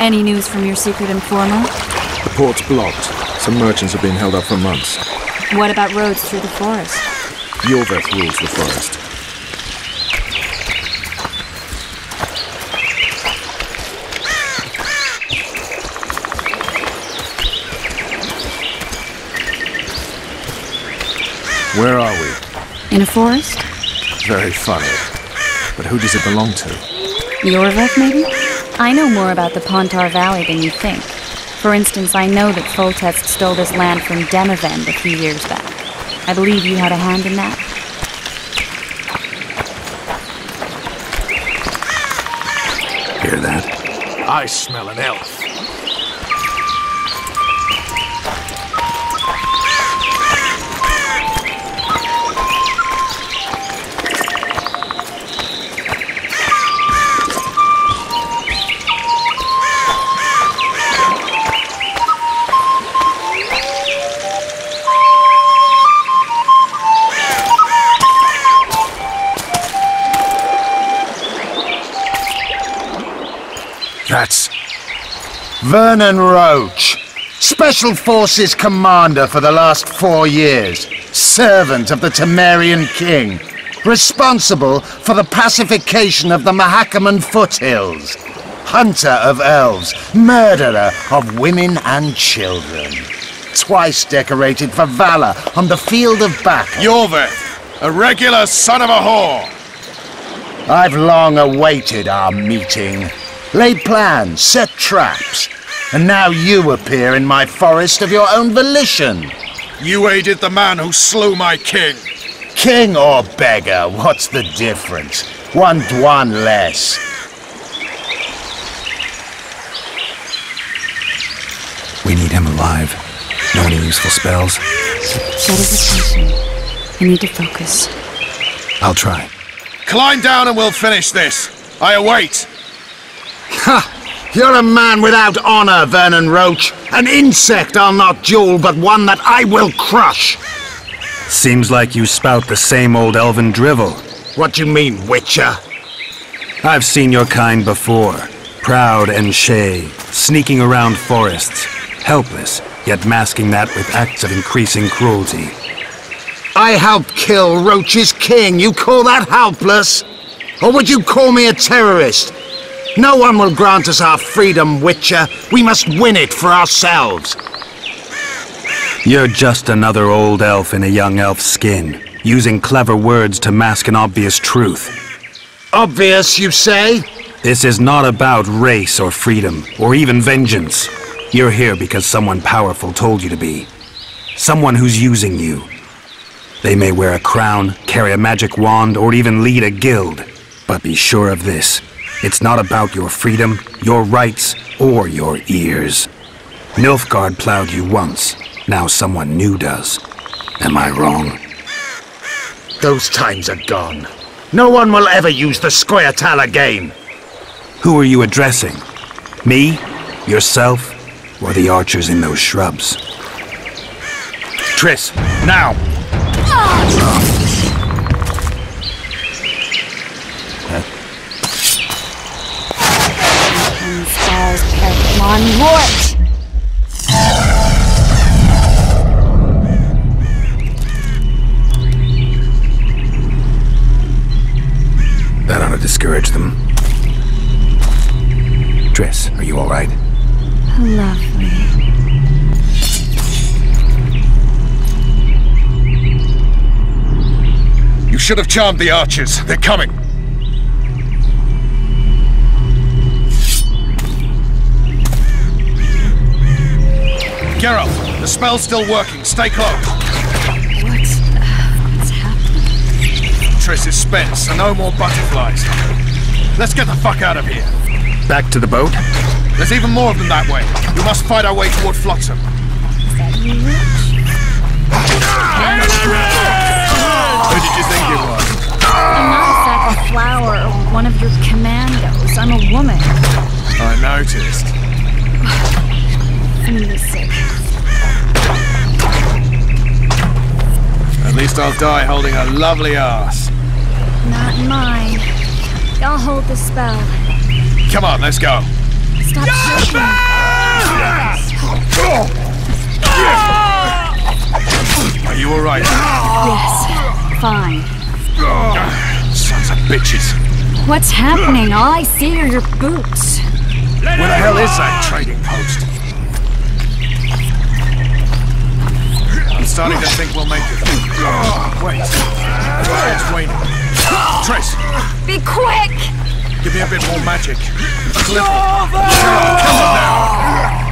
Any news from your secret informer? The port's blocked. Some merchants have been held up for months. What about roads through the forest? Yorveth rules the forest. Where are we? In a forest? Very funny. But who does it belong to? Yorveth, maybe? I know more about the Pontar Valley than you think. For instance, I know that Foltest stole this land from Demavend a few years back. I believe you had a hand in that. Hear that? I smell an elf. That's Vernon Roche, Special Forces Commander for the last 4 years, servant of the Temerian King, responsible for the pacification of the Mahakaman foothills, hunter of elves, murderer of women and children, twice decorated for valor on the field of battle. Yorveth, a regular son of a whore! I've long awaited our meeting. Laid plans, set traps, and now you appear in my forest of your own volition. You aided the man who slew my king. King or beggar, what's the difference? One less. We need him alive. Know any useful spells? Set his attention. I need to focus. I'll try. Climb down and we'll finish this. I await. Ha! You're a man without honor, Vernon Roche. An insect I'll not duel, but one that I will crush. Seems like you spout the same old elven drivel. What do you mean, Witcher? I've seen your kind before. Proud and shay, sneaking around forests. Helpless, yet masking that with acts of increasing cruelty. I helped kill Roche's king. You call that helpless? Or would you call me a terrorist? No one will grant us our freedom, Witcher. We must win it for ourselves. You're just another old elf in a young elf's skin, using clever words to mask an obvious truth. Obvious, you say? This is not about race or freedom, or even vengeance. You're here because someone powerful told you to be. Someone who's using you. They may wear a crown, carry a magic wand, or even lead a guild. But be sure of this. It's not about your freedom, your rights, or your ears. Nilfgaard plowed you once. Now someone new does. Am I wrong? Those times are gone. No one will ever use the Squirtal again. Who are you addressing? Me? Yourself? Or the archers in those shrubs? Triss, now! That ought to discourage them. Triss, are you all right? Lovely. You should have charmed the archers. They're coming. Geralt, the spell's still working. Stay close. What's happening? Triss is spent, so no more butterflies. Let's get the fuck out of here. Back to the boat? There's even more of them that way. We must fight our way toward Flotsam. Is that you, Rich? Who did you think it was? I'm not a sack of flour or one of your commandos. I'm a woman. I noticed. I'm really sick. At least I'll die holding a lovely ass. Not mine. I'll hold the spell. Come on, let's go. Stop shaking. Are you alright? Yes, fine. Sons of bitches. What's happening? All I see are your boots. Where the hell is that trading post? I'm starting to think we'll make it. Wait. It's raining. Triss, Be quick! give me a bit more magic. A little. Come on now.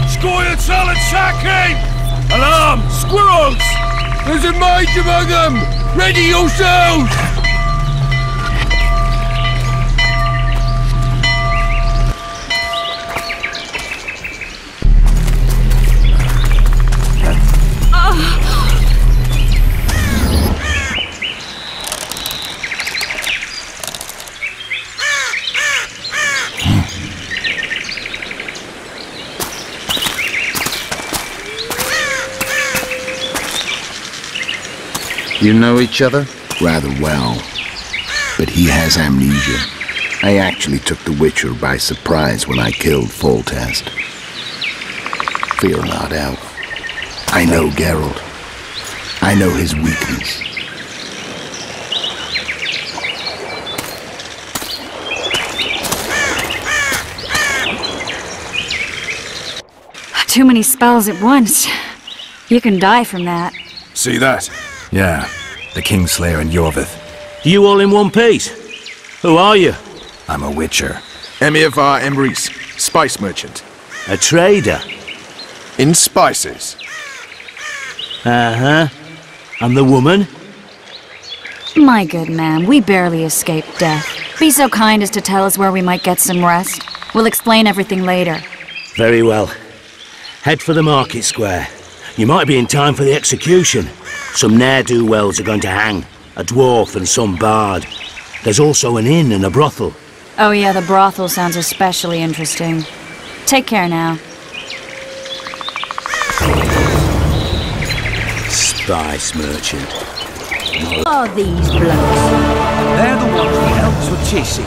Scoia'tael attacking! Alarm! Squirrels! There's a mage among them! Ready yourselves! You know each other? Rather well, but he has amnesia. I actually took the Witcher by surprise when I killed Foltest. Fear not, Elf. I know Geralt. I know his weakness. Too many spells at once. You can die from that. See that? Yeah, the Kingslayer and Yorvith. You all in one piece? Who are you? I'm a Witcher. Emiavar Emrys, spice merchant. A trader? In spices. Uh-huh. And the woman? My good man, we barely escaped death. Be so kind as to tell us where we might get some rest. We'll explain everything later. Very well. Head for the market square. You might be in time for the execution. Some ne'er-do-wells are going to hang. A dwarf and some bard. There's also an inn and a brothel. Oh yeah, the brothel sounds especially interesting. Take care now. Spice merchant. Are these blokes? They're the ones the elves were chasing.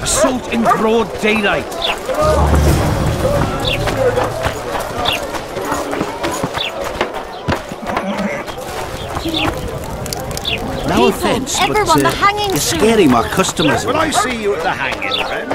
Assault in broad daylight. No offense, everyone, but the hanging you're soon. scaring my customers. When I see you at the hanging, friend.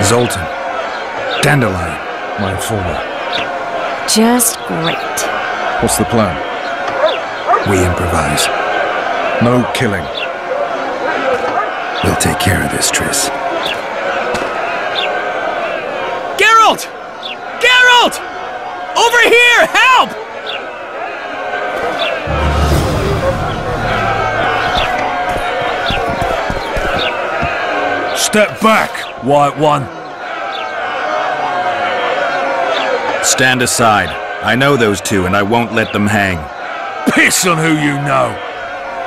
Zoltan. Dandelion. My informer. Just great. What's the plan? We improvise. No killing. We'll take care of this, Triss. Geralt! Geralt! Over here! Help! Step back, White One. Stand aside. I know those two, and I won't let them hang. Piss on who you know.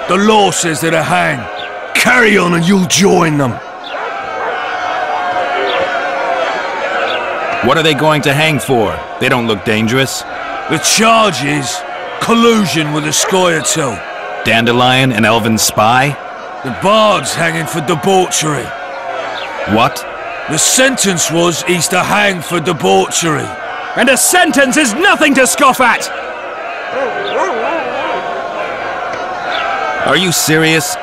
The law says they're to hang. Carry on and you'll join them. What are they going to hang for? They don't look dangerous. The charge is collusion with the Scoia'tael. Dandelion, an elven spy? The bard's hanging for debauchery. What? The sentence was he's to hang for debauchery. And a sentence is nothing to scoff at! Are you serious?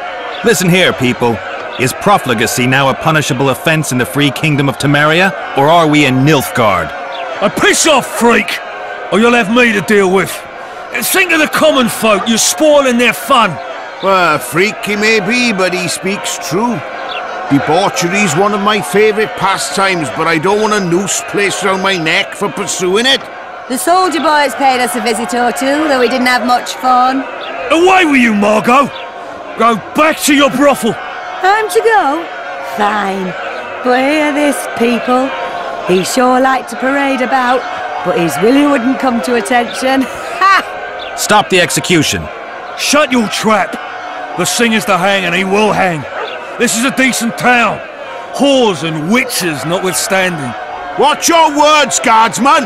Listen here, people. Is profligacy now a punishable offense in the free kingdom of Temeria, or are we in Nilfgaard? Piss off, freak! Or you'll have me to deal with. Think of the common folk, you're spoiling their fun. Well, a freak he may be, but he speaks true. Debauchery's one of my favourite pastimes, but I don't want a noose placed around my neck for pursuing it. The soldier boys paid us a visit or two, though we didn't have much fun. Away with you, Margot! Go back to your brothel. Time to go? Fine. But hear this, people. He sure liked to parade about, but his Willie wouldn't come to attention. Ha! Stop the execution. Shut your trap. The singer's to hang and he will hang. This is a decent town. Whores and witches notwithstanding. Watch your words, guardsman!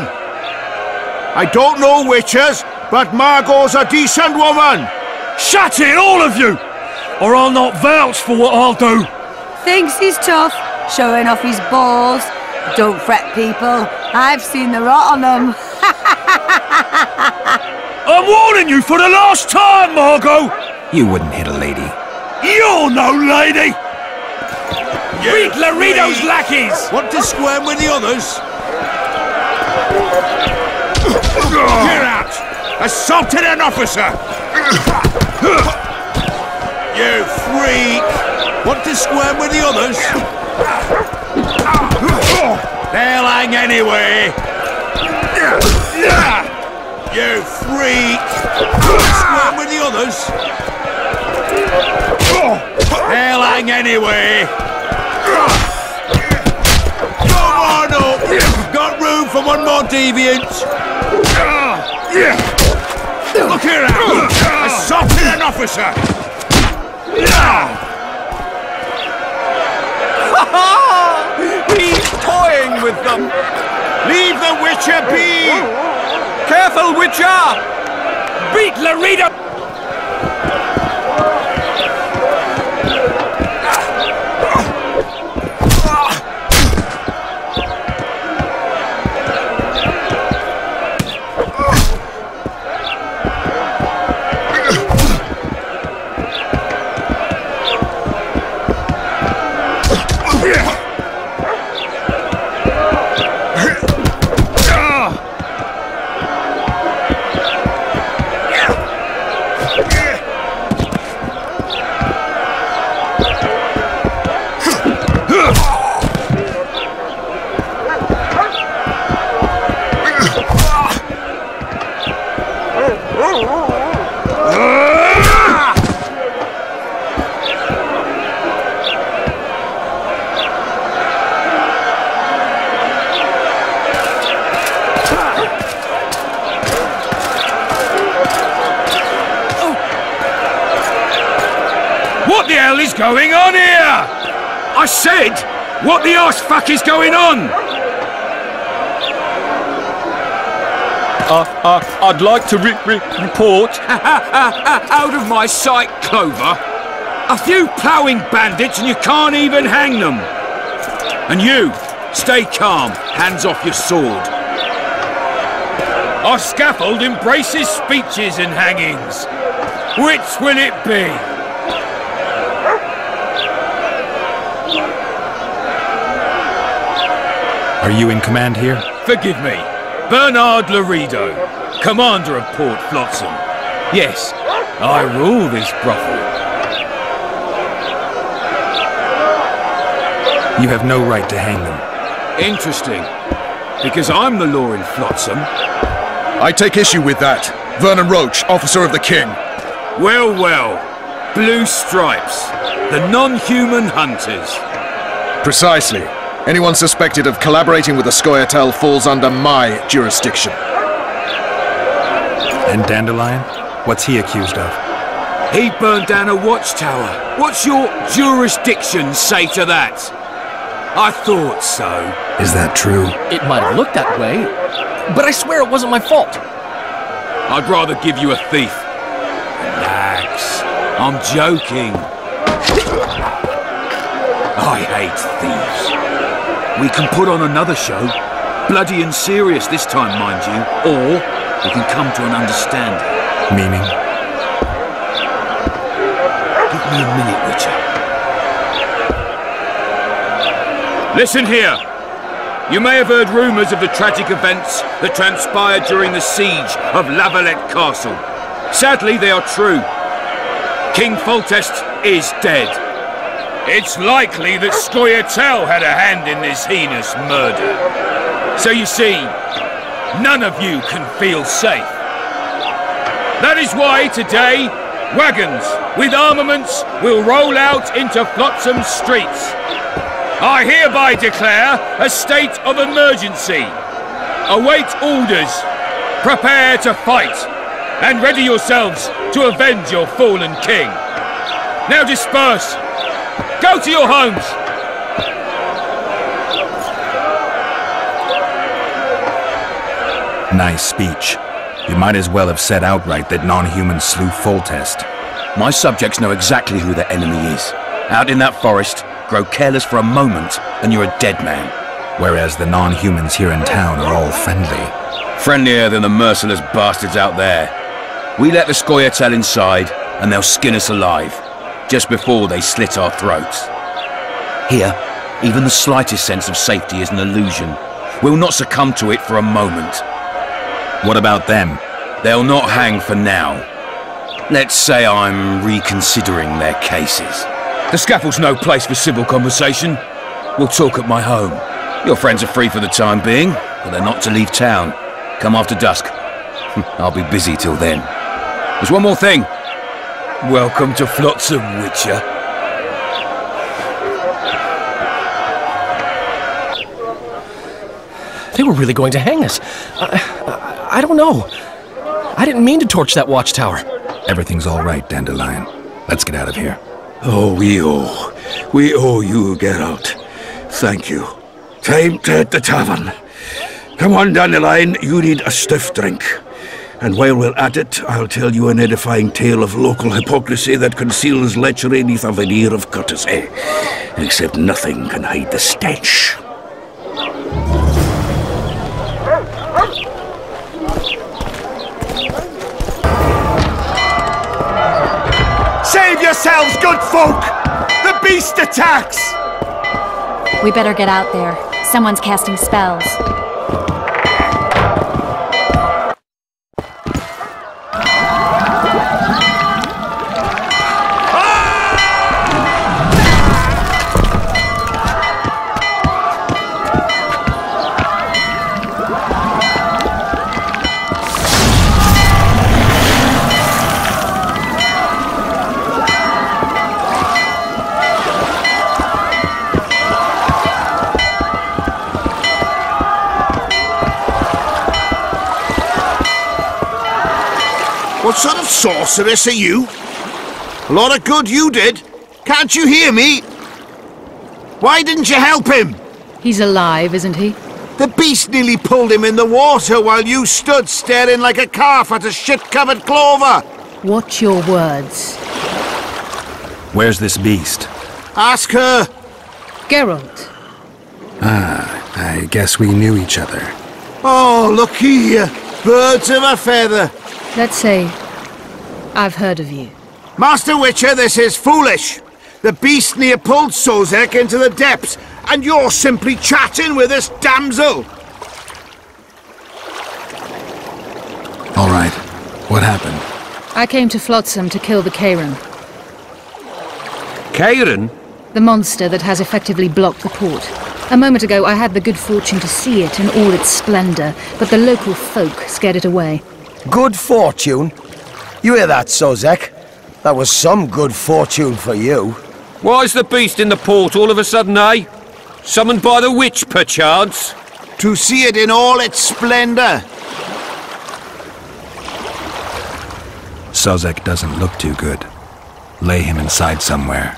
I don't know witches, but Margot's a decent woman! Shut it, all of you! Or I'll not vouch for what I'll do. Thinks he's tough, showing off his balls. Don't fret, people. I've seen the rot on them. I'm warning you for the last time, Margot! You wouldn't hit a lady. You're no lady! Beat Laredo's lackeys! Want to squirm with the others? Get out! Assaulted an officer! You freak! Want to squirm with the others? They'll hang anyway! You freak! Squirm with the others? They'll hang anyway! Come on up! Got room for one more deviant! Look here out! Assaulted an officer! He's toying with them! Leave the Witcher be! Careful, Witcher! Beat Laredo! What the hell is going on here? I said, what the arse fuck is going on? I'd like to report. Out of my sight, Clover. A few ploughing bandits and you can't even hang them. And you, stay calm, hands off your sword. Our scaffold embraces speeches and hangings. Which will it be? Are you in command here? Forgive me. Bernard Laredo, commander of Port Flotsam. Yes, I rule this brothel. You have no right to hang them. Interesting. Because I'm the law in Flotsam. I take issue with that. Vernon Roach, officer of the King. Well, well. Blue Stripes. The non-human hunters. Precisely. Anyone suspected of collaborating with the Scoia'tael falls under my jurisdiction. And Dandelion? What's he accused of? He burned down a watchtower. What's your jurisdiction say to that? I thought so. Is that true? It might have looked that way, but I swear it wasn't my fault. I'd rather give you a thief. Relax. I'm joking. I hate thieves. We can put on another show. Bloody and serious this time, mind you. Or we can come to an understanding. Meaning? Give me a minute, Witcher. Listen here. You may have heard rumours of the tragic events that transpired during the siege of Lavalette Castle. Sadly, they are true. King Foltest is dead. It's likely that Scoia'tael had a hand in this heinous murder. So you see, none of you can feel safe. That is why today, wagons with armaments will roll out into Flotsam streets. I hereby declare a state of emergency. Await orders. Prepare to fight. And ready yourselves to avenge your fallen king. Now disperse. Go to your homes. Nice speech. You might as well have said outright that non-humans slew Foltest. My subjects know exactly who their enemy is. Out in that forest, grow careless for a moment, and you're a dead man. Whereas the non-humans here in town are all friendly. Friendlier than the merciless bastards out there. We let the Scoia'tael inside, and they'll skin us alive, just before they slit our throats. Here, even the slightest sense of safety is an illusion. We'll not succumb to it for a moment. What about them? They'll not hang for now. Let's say I'm reconsidering their cases. The scaffold's no place for civil conversation. We'll talk at my home. Your friends are free for the time being, but they're not to leave town. Come after dusk. I'll be busy till then. There's one more thing. Welcome to Flotsam, Witcher. They were really going to hang us. I don't know. I didn't mean to torch that watchtower. Everything's all right, Dandelion. Let's get out of here. Oh, we owe you, Geralt. Thank you. Time to hit the tavern. Come on, Dandelion, you need a stiff drink. And while we're at it, I'll tell you an edifying tale of local hypocrisy that conceals lechery neath a veneer of courtesy. Except nothing can hide the stench. Save yourselves, good folk! The beast attacks! We better get out there. Someone's casting spells. What sort of sorceress are you? A lot of good you did. Can't you hear me? Why didn't you help him? He's alive, isn't he? The beast nearly pulled him in the water while you stood staring like a calf at a shit-covered clover. Watch your words. Where's this beast? Ask her. Geralt. Ah, I guess we knew each other. Oh, look here. Birds of a feather. Let's say I've heard of you. Master Witcher, this is foolish. The beast near pulled Sozek into the depths, and you're simply chatting with this damsel. All right. What happened? I came to Flotsam to kill the Kayran. Kayran? The monster that has effectively blocked the port. A moment ago, I had the good fortune to see it in all its splendor, but the local folk scared it away. Good fortune? You hear that, Sozek? That was some good fortune for you. Why's the beast in the port all of a sudden, eh? Summoned by the witch, perchance? To see it in all its splendor. Sozek doesn't look too good. Lay him inside somewhere.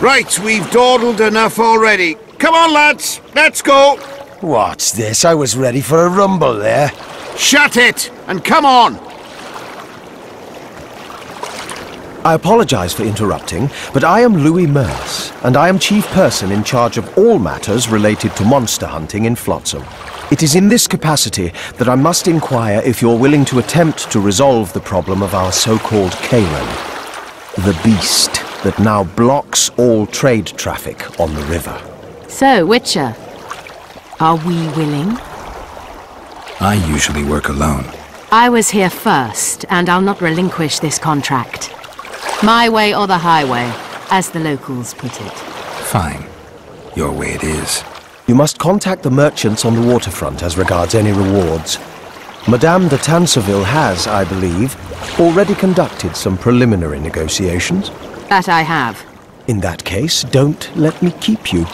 Right, we've dawdled enough already. Come on, lads, let's go. What's this? I was ready for a rumble there. Shut it, and come on. I apologize for interrupting, but I am Louis Merce, and I am chief person in charge of all matters related to monster hunting in Flotsam. It is in this capacity that I must inquire if you're willing to attempt to resolve the problem of our so-called Kayran, the beast that now blocks all trade traffic on the river. So, Witcher, are we willing? I usually work alone. I was here first, and I'll not relinquish this contract. My way or the highway, as the locals put it. Fine. Your way it is. You must contact the merchants on the waterfront as regards any rewards. Madame de Tanserville has, I believe, already conducted some preliminary negotiations. That I have. In that case, don't let me keep you.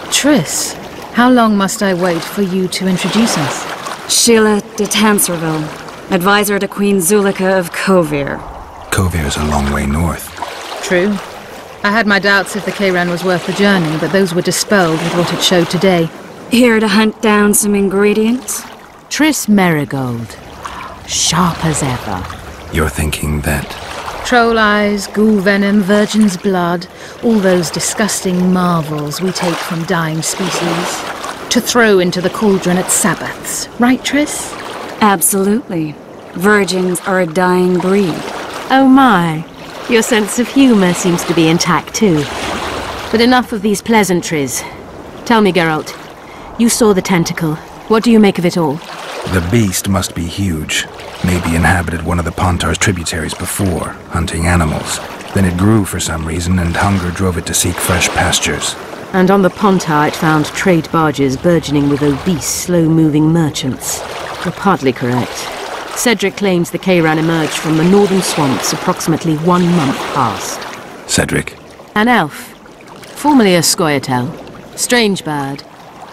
Triss, how long must I wait for you to introduce us? Sheila de Tanserville, advisor to Queen Zulika of Kovir. Kovir's a long way north. True. I had my doubts if the Kayran was worth the journey, but those were dispelled with what it showed today. Here to hunt down some ingredients? Triss Merigold. Sharp as ever. You're thinking that... Troll eyes, ghoul venom, virgin's blood, all those disgusting marvels we take from dying species, to throw into the cauldron at Sabbaths. Right, Triss? Absolutely. Virgins are a dying breed. Oh my. Your sense of humor seems to be intact too. But enough of these pleasantries. Tell me, Geralt, you saw the tentacle. What do you make of it all? The beast must be huge. Maybe inhabited one of the Pontar's tributaries before, hunting animals. Then it grew for some reason, and hunger drove it to seek fresh pastures. And on the Pontar it found trade barges burgeoning with obese, slow-moving merchants. You're partly correct. Cedric claims the Kayran emerged from the northern swamps approximately 1 month past. Cedric? An elf. Formerly a Scoia'tael. Strange bird.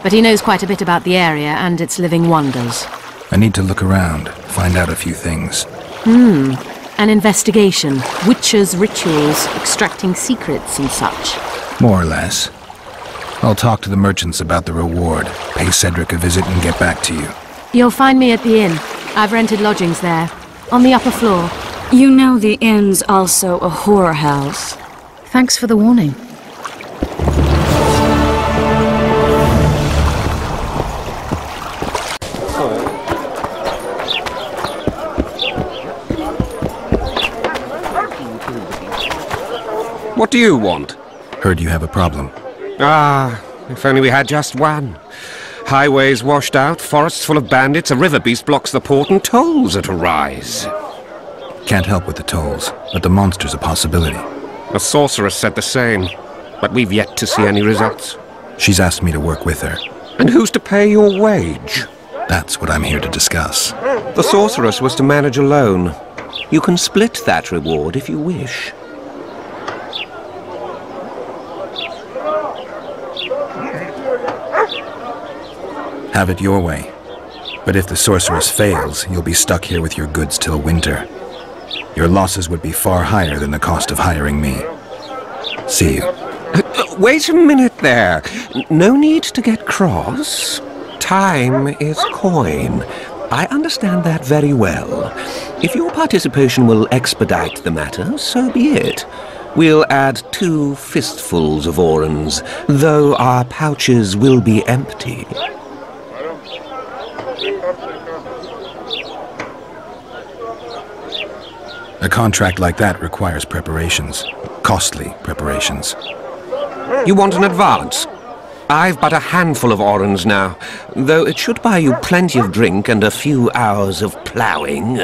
But he knows quite a bit about the area and its living wonders. I need to look around, find out a few things. An investigation. Witches' rituals, extracting secrets and such. More or less. I'll talk to the merchants about the reward, pay Cedric a visit and get back to you. You'll find me at the inn. I've rented lodgings there, on the upper floor. You know the inn's also a whorehouse. Thanks for the warning. What do you want? Heard you have a problem. Ah, if only we had just one. Highways washed out, forests full of bandits, a river beast blocks the port, and tolls at a rise. Can't help with the tolls, but the monster's a possibility. A sorceress said the same, but we've yet to see any results. She's asked me to work with her. And who's to pay your wage? That's what I'm here to discuss. The sorceress was to manage alone. You can split that reward if you wish. Have it your way. But if the sorceress fails, you'll be stuck here with your goods till winter. Your losses would be far higher than the cost of hiring me. See you. Wait a minute there. No need to get cross. Time is coin. I understand that very well. If your participation will expedite the matter, so be it. We'll add 2 fistfuls of orens, though our pouches will be empty. A contract like that requires preparations. Costly preparations. You want an advance? I've but a handful of orens now, though it should buy you plenty of drink and a few hours of ploughing.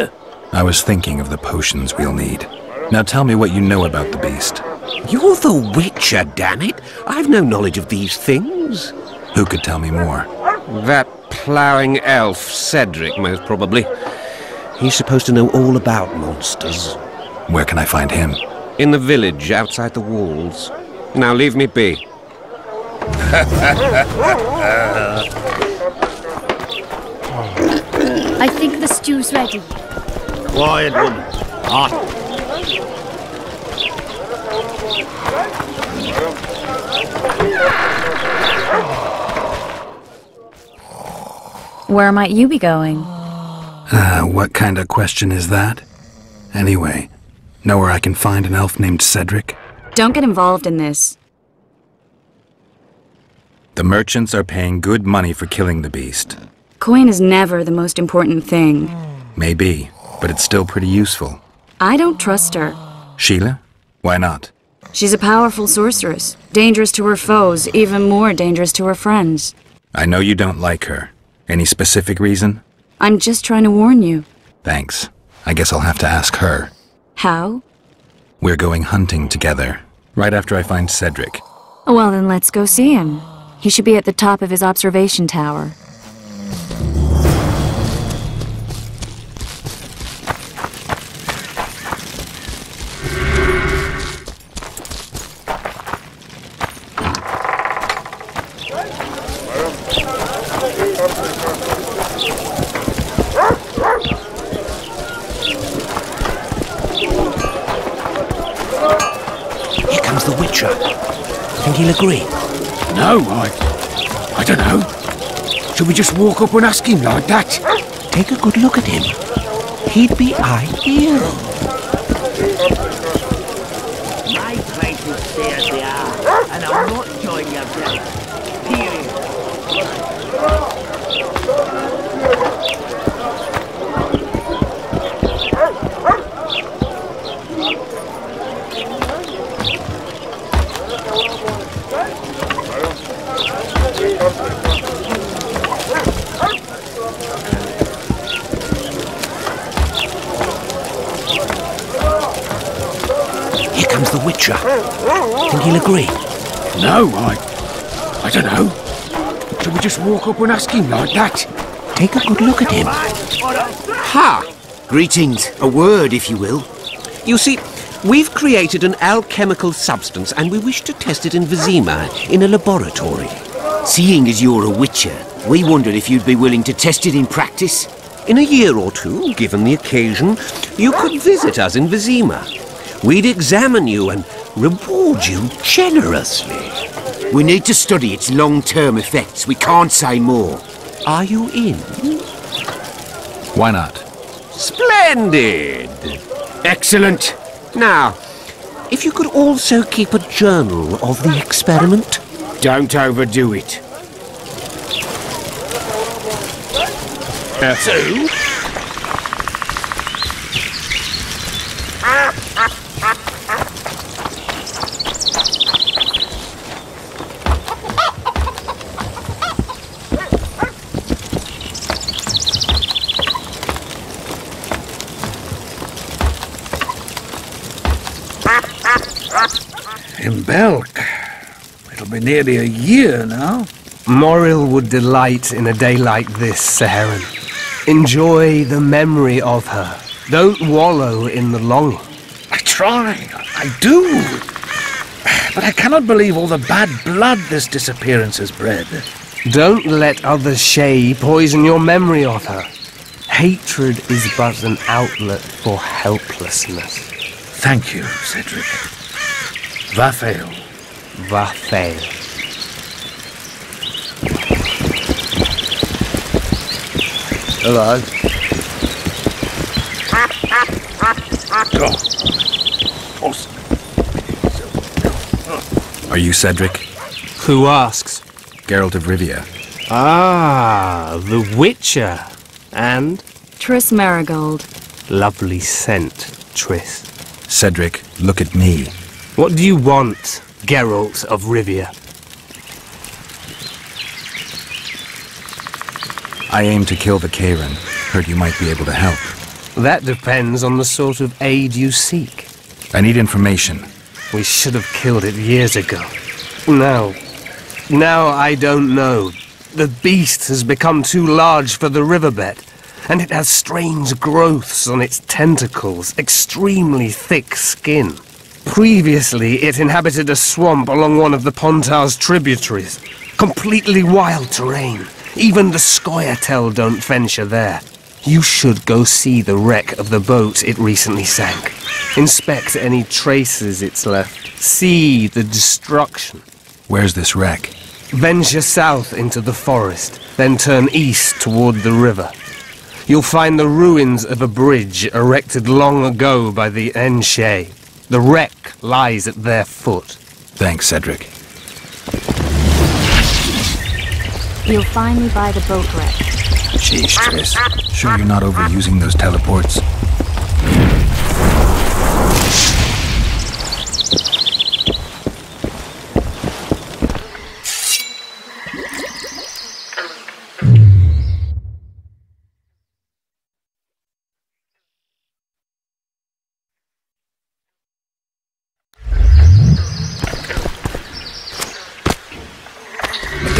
I was thinking of the potions we'll need. Now tell me what you know about the beast. You're the Witcher, damn it! I've no knowledge of these things. Who could tell me more? That ploughing elf, Cedric, most probably. He's supposed to know all about monsters. Where can I find him? In the village, outside the walls. Now leave me be. I think the stew's ready. Quiet, woman. Hot. Where might you be going? What kind of question is that? Anyway, know where I can find an elf named Cedric? Don't get involved in this. The merchants are paying good money for killing the beast. Coin is never the most important thing. Maybe, but it's still pretty useful. I don't trust her. Sheila? Why not? She's a powerful sorceress. Dangerous to her foes, even more dangerous to her friends. I know you don't like her. Any specific reason? I'm just trying to warn you. Thanks. I guess I'll have to ask her. How? We're going hunting together, right after I find Cedric. Well, then let's go see him. He should be at the top of his observation tower. Here comes the Witcher. Think he'll agree? No, I don't know. Should we just walk up and ask him like that? Take a good look at him. He'd be ideal. My place is stay as they are, and I'll not join your death. Period. Here comes the Witcher. Think he'll agree? No, I don't know. Should we just walk up and ask him like that? Take a good look at him. Ha! Greetings. A word, if you will. You see, we've created an alchemical substance and we wish to test it in Vizima, in a laboratory. Seeing as you're a witcher, we wondered if you'd be willing to test it in practice. In a year or two, given the occasion, you could visit us in Vizima. We'd examine you and reward you generously. We need to study its long-term effects. We can't say more. Are you in? Why not? Splendid! Excellent. Now, if you could also keep a journal of the experiment. Don't overdo it. So? In Belk. It'll be nearly a year now. Moril would delight in a day like this, Saharan. Enjoy the memory of her. Don't wallow in the longing. I try. I do. But I cannot believe all the bad blood this disappearance has bred. Don't let other Shay poison your memory of her. Hatred is but an outlet for helplessness. Thank you, Cedric. Vafael. Vafael. Hello. Are you Cedric? Who asks? Geralt of Rivia. Ah, the Witcher. And? Triss Marigold. Lovely scent, Triss. Cedric, look at me. What do you want, Geralt of Rivia? I aim to kill the Kayran. Heard you might be able to help. That depends on the sort of aid you seek. I need information. We should have killed it years ago. Now I don't know. The beast has become too large for the riverbed, and it has strange growths on its tentacles, extremely thick skin. Previously, it inhabited a swamp along one of the Pontar's tributaries. Completely wild terrain. Even the Scoia'tael don't venture there. You should go see the wreck of the boat it recently sank. Inspect any traces it's left. See the destruction. Where's this wreck? Venture south into the forest, then turn east toward the river. You'll find the ruins of a bridge erected long ago by the Enshe. The wreck lies at their foot. Thanks, Cedric. You'll find me by the boat wreck. Jeez, Triss. Sure you're not overusing those teleports?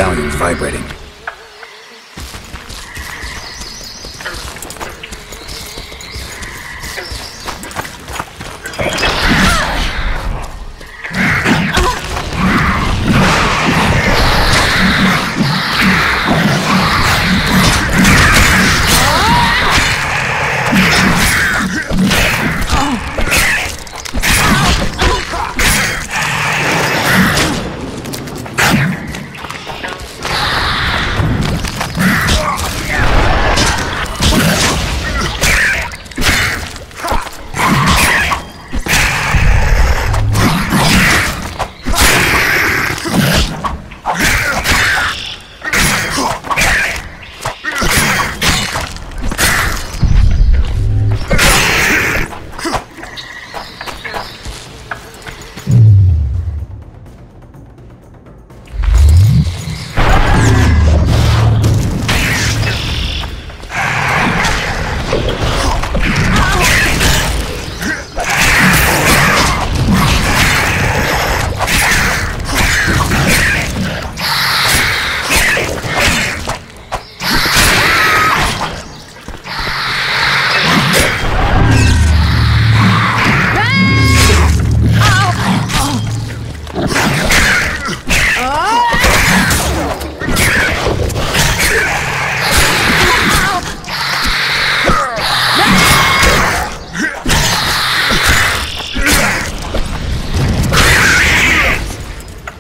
medallion's vibrating.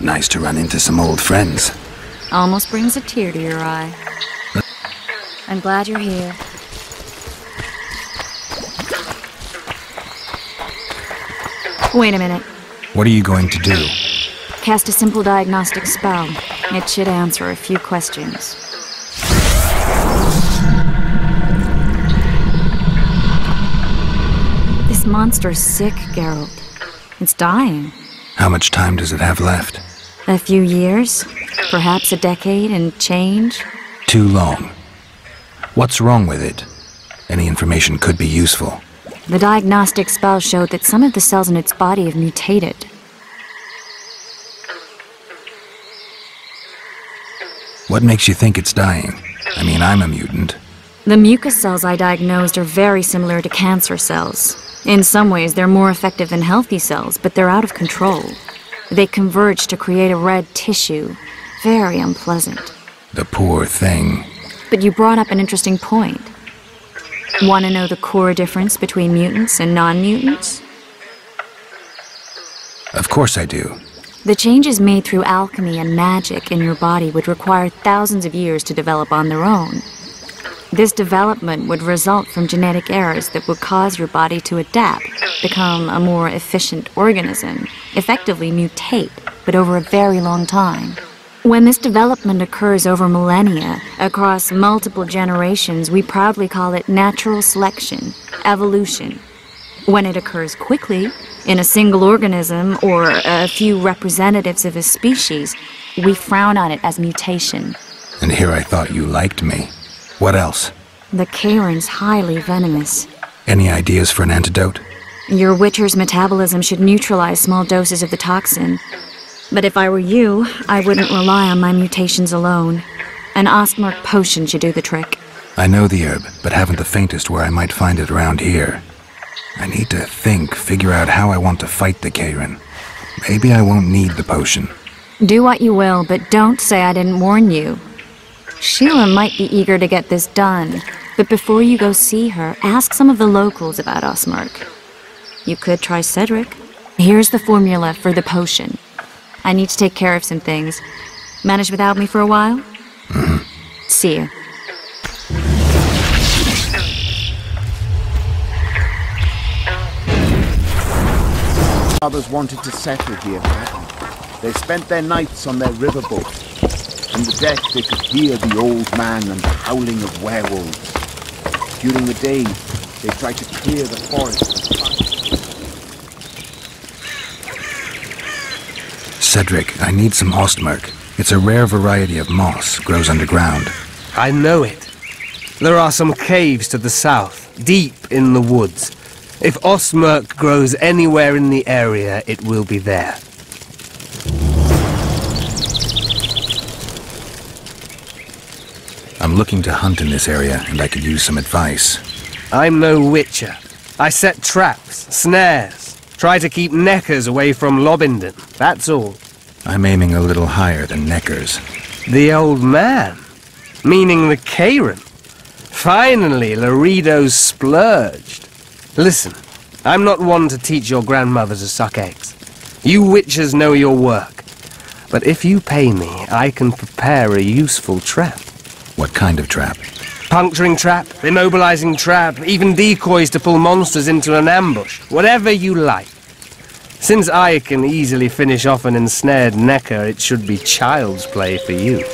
Nice to run into some old friends. Almost brings a tear to your eye. I'm glad you're here. Wait a minute. What are you going to do? Cast a simple diagnostic spell. It should answer a few questions. This monster's sick, Geralt. It's dying. How much time does it have left? A few years? Perhaps a decade and change? Too long. What's wrong with it? Any information could be useful. The diagnostic spell showed that some of the cells in its body have mutated. What makes you think it's dying? I mean, I'm a mutant. The mucus cells I diagnosed are very similar to cancer cells. In some ways, they're more effective than healthy cells, but they're out of control. They converge to create a red tissue. Very unpleasant. The poor thing. But you brought up an interesting point. Want to know the core difference between mutants and non-mutants? Of course I do. The changes made through alchemy and magic in your body would require thousands of years to develop on their own. This development would result from genetic errors that would cause your body to adapt, become a more efficient organism, effectively mutate, but over a very long time. When this development occurs over millennia, across multiple generations, we proudly call it natural selection, evolution. When it occurs quickly, in a single organism or a few representatives of a species, we frown on it as mutation. And here I thought you liked me. What else? The Kayran's highly venomous. Any ideas for an antidote? Your Witcher's metabolism should neutralize small doses of the toxin. But if I were you, I wouldn't rely on my mutations alone. An Ostmark potion should do the trick. I know the herb, but haven't the faintest where I might find it around here. I need to figure out how I want to fight the Kayran. Maybe I won't need the potion. Do what you will, but don't say I didn't warn you. Sheila might be eager to get this done, but before you go see her, ask some of the locals about Ostmark. You could try Cedric. Here's the formula for the potion. I need to take care of some things. Manage without me for a while? Mm-hmm. See you. Others wanted to settle here. They spent their nights on their riverboat. From the deck they could hear the old man and the howling of werewolves. During the day, they tried to clear the forest. Cedric, I need some Ostmark. It's a rare variety of moss, grows underground. I know it. There are some caves to the south, deep in the woods. If Ostmark grows anywhere in the area, it will be there. looking to hunt in this area, and I could use some advice. I'm no witcher. I set traps, snares, try to keep Neckers away from Lobindon, that's all. I'm aiming a little higher than Neckers. The old man? Meaning the Kayran? Finally, Laredo's splurged. Listen, I'm not one to teach your grandmother to suck eggs. You witchers know your work. But if you pay me, I can prepare a useful trap. What kind of trap? Puncturing trap, immobilizing trap, even decoys to pull monsters into an ambush. Whatever you like. Since I can easily finish off an ensnared Necker, it should be child's play for you.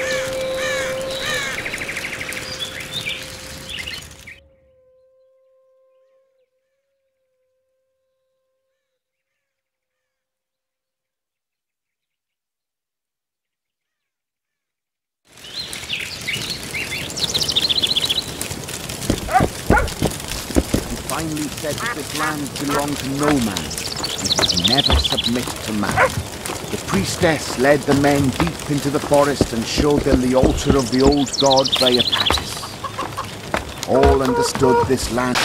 Finally said that this land belonged to no man, and would never submit to man. The priestess led the men deep into the forest and showed them the altar of the old god Viapatis. All understood this land.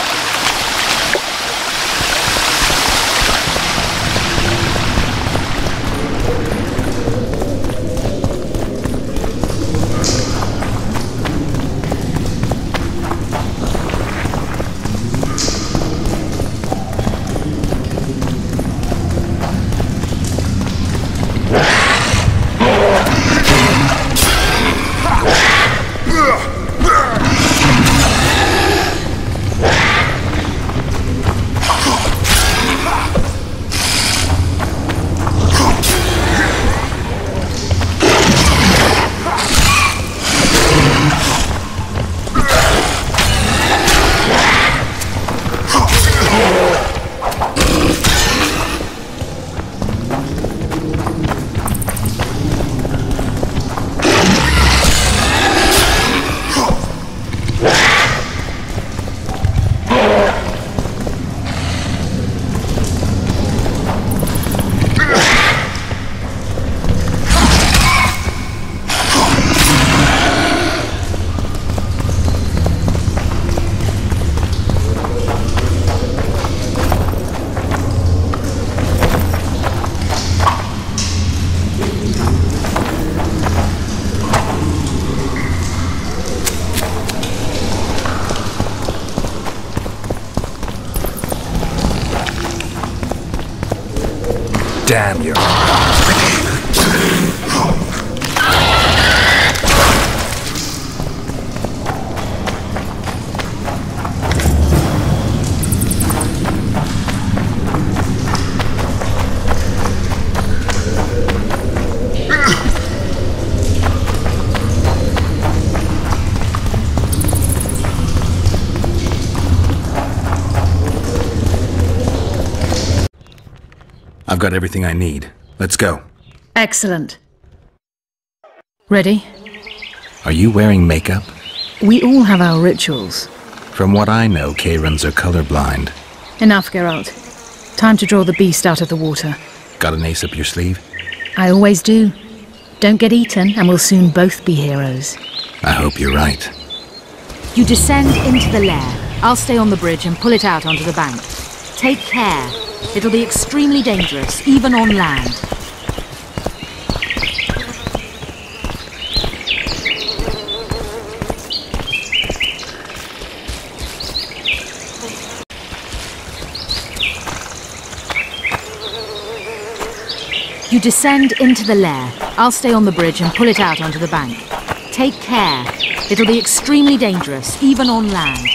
Damn you. I've got everything I need. Let's go. Excellent. Ready? Are you wearing makeup? We all have our rituals. From what I know, Kayrans are colorblind. Enough, Geralt. Time to draw the beast out of the water. Got an ace up your sleeve? I always do. Don't get eaten, and we'll soon both be heroes. I hope you're right. You descend into the lair. I'll stay on the bridge and pull it out onto the bank. Take care. It'll be extremely dangerous, even on land. You descend into the lair. I'll stay on the bridge and pull it out onto the bank. Take care. It'll be extremely dangerous, even on land.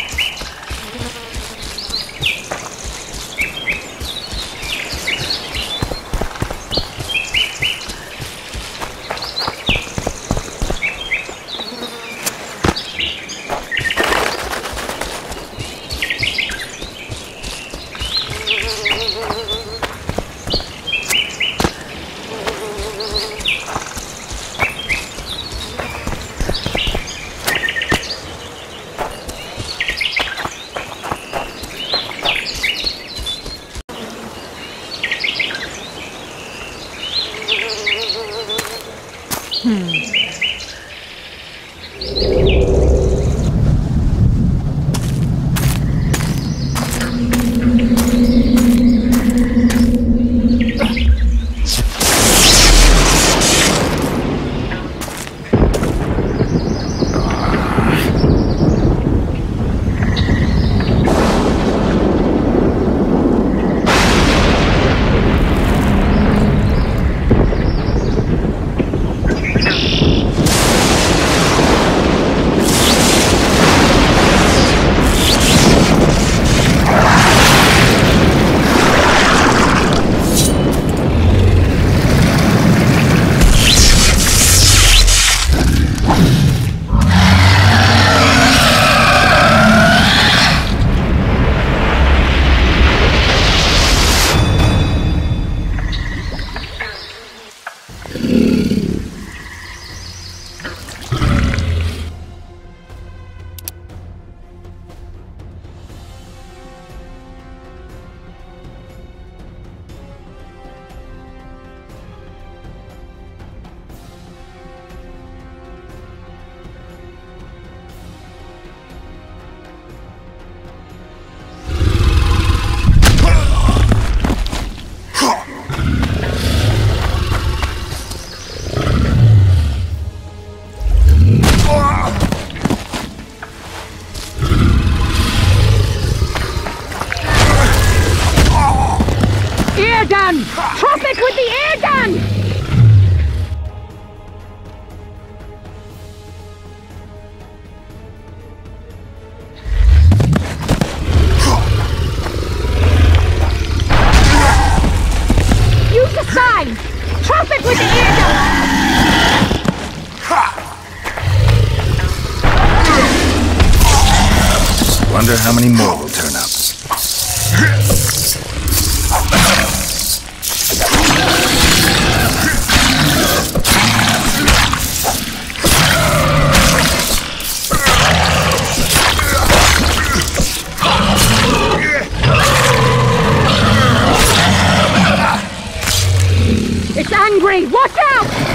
Wonder how many more will turn up. It's angry! Watch out!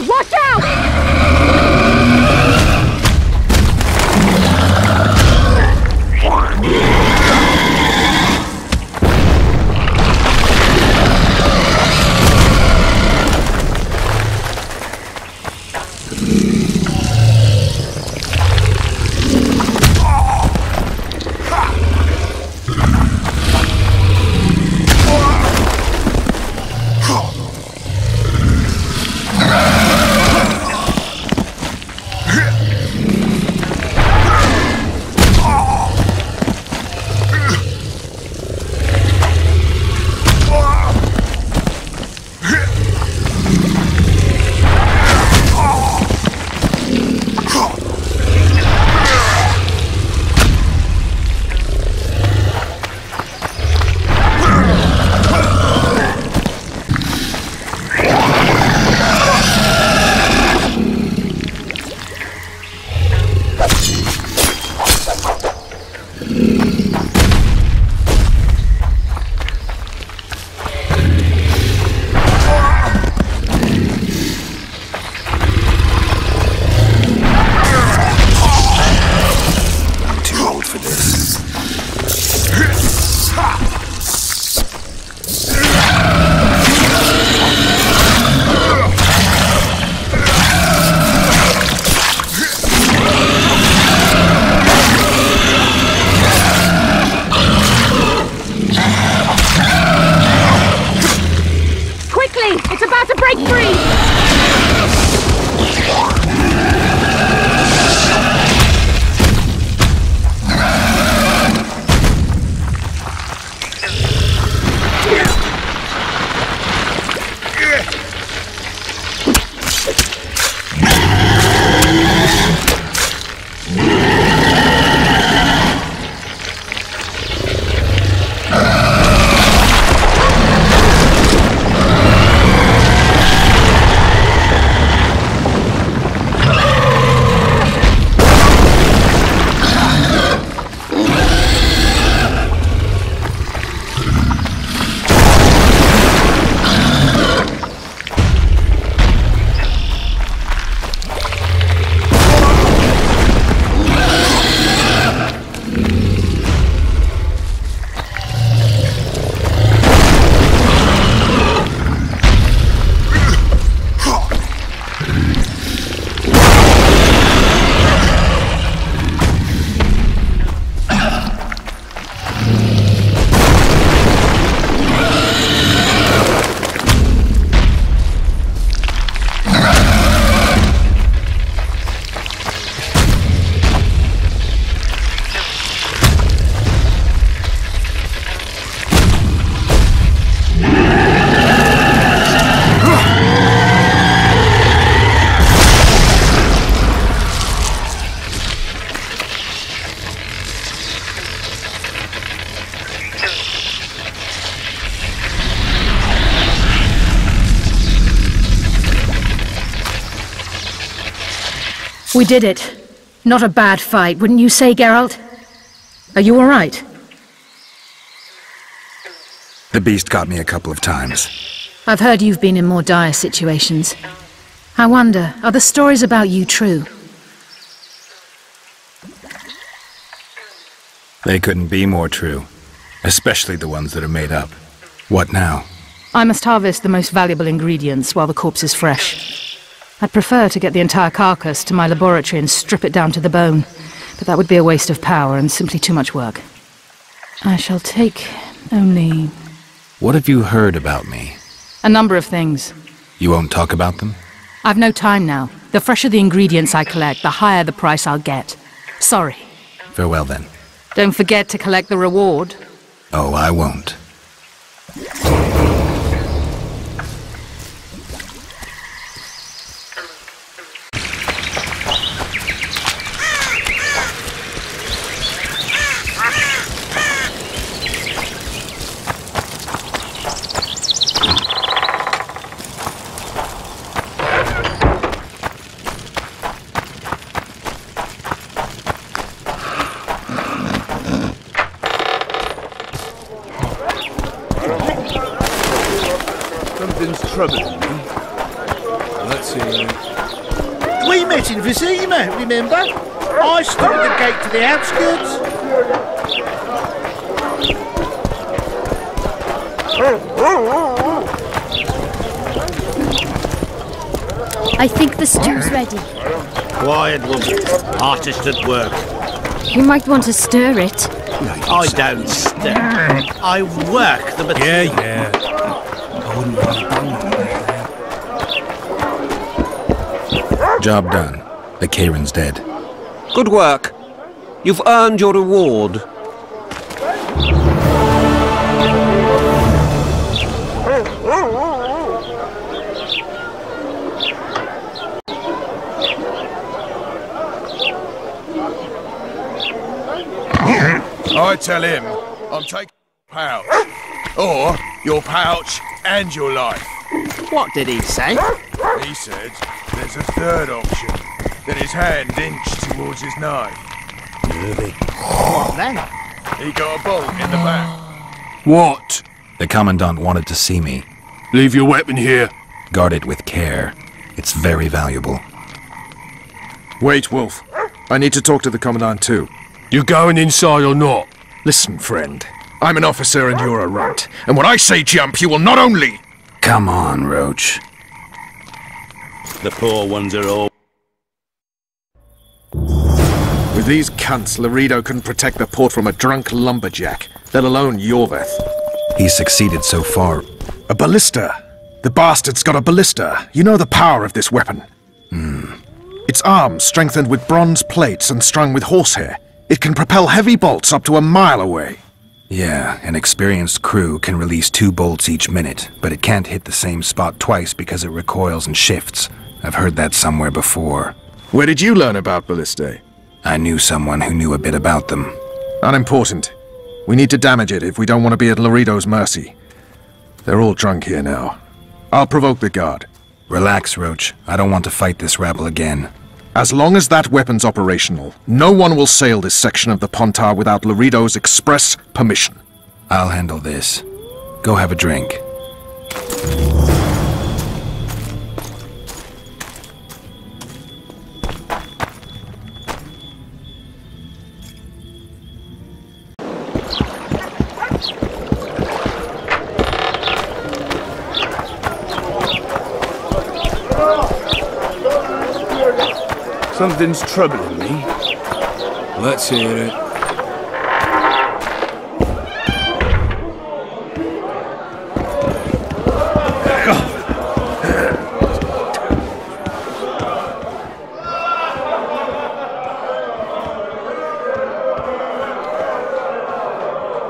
Watch out! We did it. Not a bad fight, wouldn't you say, Geralt? Are you all right? The beast got me a couple of times. I've heard you've been in more dire situations. I wonder, are the stories about you true? They couldn't be more true. Especially the ones that are made up. What now? I must harvest the most valuable ingredients while the corpse is fresh. I'd prefer to get the entire carcass to my laboratory and strip it down to the bone, but that would be a waste of power and simply too much work. I shall take only... What have you heard about me? a number of things. You won't talk about them? I've no time now. The fresher the ingredients I collect, the higher the price I'll get. Sorry. Farewell then. Don't forget to collect the reward. Oh, I won't. Something's troubling me. Let's see. We met in Vizima, remember? I stood at the gate to the outskirts. I think the stew's ready. Quiet, woman. Artist at work. You might want to stir it. I don't stir. I work the material. Yeah. I wouldn't want to done that. Job done. The Kayran's dead. Good work. You've earned your reward. I tell him I'm taking pouch. Or your pouch and your life. What did he say? He said there's a third option. Then his hand inched towards his knife. What then? He got a bolt in the back. What? The Commandant wanted to see me. Leave your weapon here. Guard it with care. It's very valuable. Wait, Wolf. I need to talk to the Commandant too. You going inside or not? Listen, friend. I'm an officer and you're a runt. And when I say jump, you will not only... Come on, Roach. The poor ones are all... With these cunts, Laredo couldn't protect the port from a drunk lumberjack, let alone Yorveth. He's succeeded so far. A ballista. The bastard's got a ballista. You know the power of this weapon. Its arms strengthened with bronze plates and strung with horsehair. It can propel heavy bolts up to a mile away. Yeah, an experienced crew can release 2 bolts each minute, but it can't hit the same spot twice because it recoils and shifts. I've heard that somewhere before. Where did you learn about ballistae? I knew someone who knew a bit about them. Unimportant. We need to damage it if we don't want to be at Laredo's mercy. They're all drunk here now. I'll provoke the guard. Relax, Roach. I don't want to fight this rabble again. As long as that weapon's operational, no one will sail this section of the Pontar without Laredo's express permission. I'll handle this. Go have a drink. Something's troubling me. Let's hear it.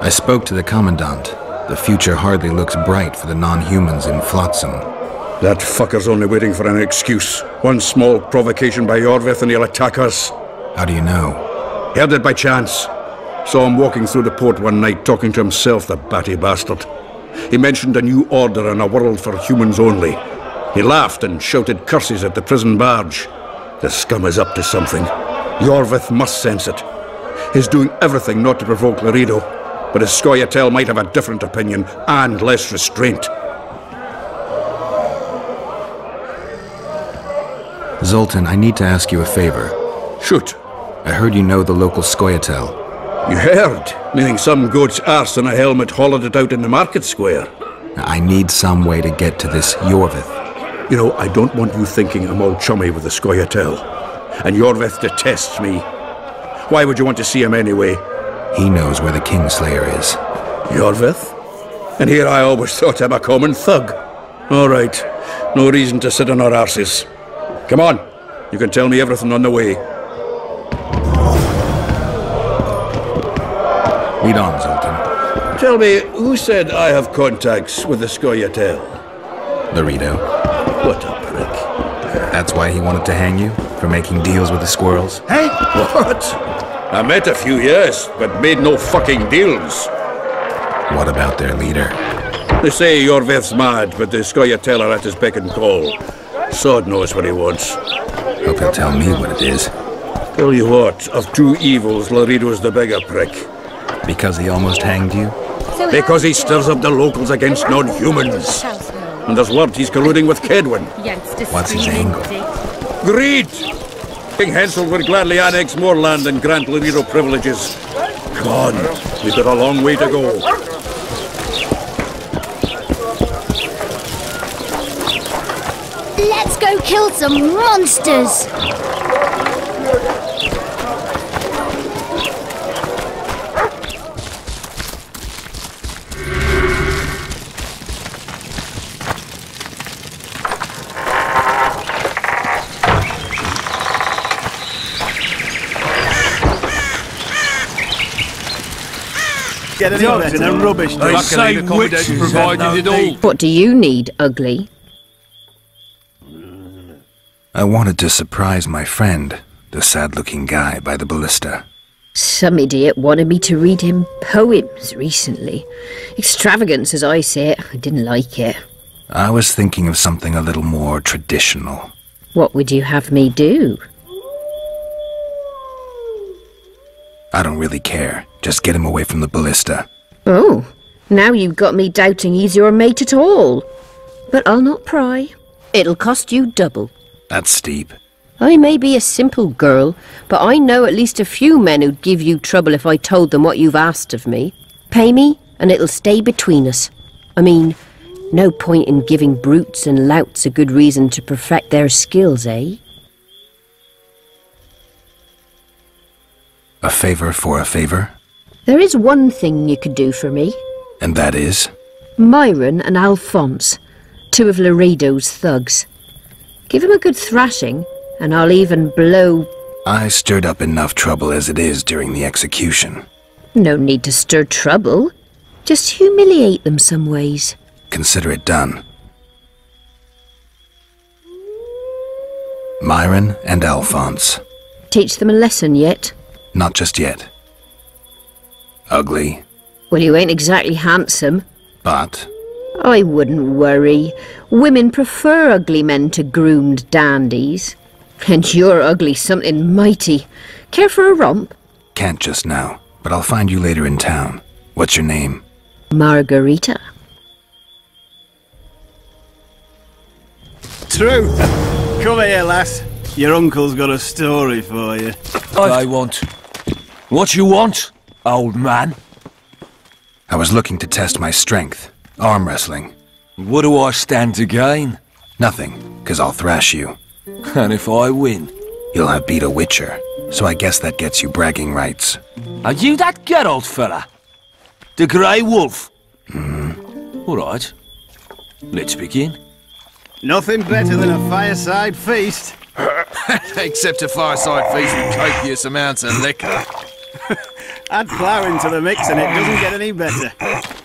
I spoke to the Commandant. The future hardly looks bright for the non-humans in Flotsam. That fucker's only waiting for an excuse. One small provocation by Yorveth and he'll attack us. How do you know? Heard it by chance. Saw him walking through the port one night talking to himself, the batty bastard. He mentioned a new order and a world for humans only. He laughed and shouted curses at the prison barge. The scum is up to something. Yorvith must sense it. He's doing everything not to provoke Laredo, but his Scoia'tael might have a different opinion and less restraint. Zoltan, I need to ask you a favor. Shoot. I heard you know the local Scoia'tael. You heard? Meaning some goat's arse in a helmet hollowed it out in the market square. I need some way to get to this Yorvith. You know, I don't want you thinking I'm all chummy with the Scoia'tael. And Yorvith detests me. Why would you want to see him anyway? He knows where the Kingslayer is. Yorvith? And here I always thought him a common thug. All right. No reason to sit on our arses. Come on. You can tell me everything on the way. Lead on, Zoltan. Tell me, who said I have contacts with the Scoia'tael? Laredo. What a prick. That's why he wanted to hang you? For making deals with the squirrels? Hey? What? I met a few, yes, but made no fucking deals. What about their leader? They say Yorvith's mad, but the Scoia'tael are at his beck and call. Sod knows what he wants. Hope he'll tell me what it is. Tell you what, of two evils, Laredo's the bigger prick. Because he almost hanged you? Because he stirs up the locals against non-humans. And there's word he's colluding with Kedwin. What's his angle? Greed! King Hensel would gladly annex more land and grant Laredo privileges. Come on, we've got a long way to go. Let's go kill some monsters! Dogs in a rubbish dump. They say witches provided it all. What do you need, ugly? I wanted to surprise my friend, the sad-looking guy by the ballista. Some idiot wanted me to read him poems recently. Extravagance, as I say it. I didn't like it. I was thinking of something a little more traditional. What would you have me do? I don't really care. Just get him away from the ballista. Oh, now you've got me doubting he's your mate at all. But I'll not pry. It'll cost you double. That's steep. I may be a simple girl, but I know at least a few men who'd give you trouble if I told them what you've asked of me. Pay me, and it'll stay between us. I mean, no point in giving brutes and louts a good reason to perfect their skills, eh? A favor for a favor? There is one thing you could do for me. And that is? Myron and Alphonse, two of Laredo's thugs. Give him a good thrashing, and I'll even blow... I stirred up enough trouble as it is during the execution. No need to stir trouble. Just humiliate them some ways. Consider it done. Myron and Alphonse. Teach them a lesson yet? Not just yet. Ugly. Well, you ain't exactly handsome. But? I wouldn't worry. Women prefer ugly men to groomed dandies. And you're ugly something mighty. Care for a romp? Can't just now, but I'll find you later in town. What's your name? Margarita. True. Come here, lass. Your uncle's got a story for you. What you want, old man? I was looking to test my strength. Arm wrestling. What do I stand to gain? Nothing, 'cause I'll thrash you. And if I win? You'll have beat a witcher, so I guess that gets you bragging rights. Are you that Geralt fella? The Grey Wolf? All right. Let's begin. Nothing better than a fireside feast. Except a fireside feast with copious amounts of liquor. Add plough into the mix and it doesn't get any better.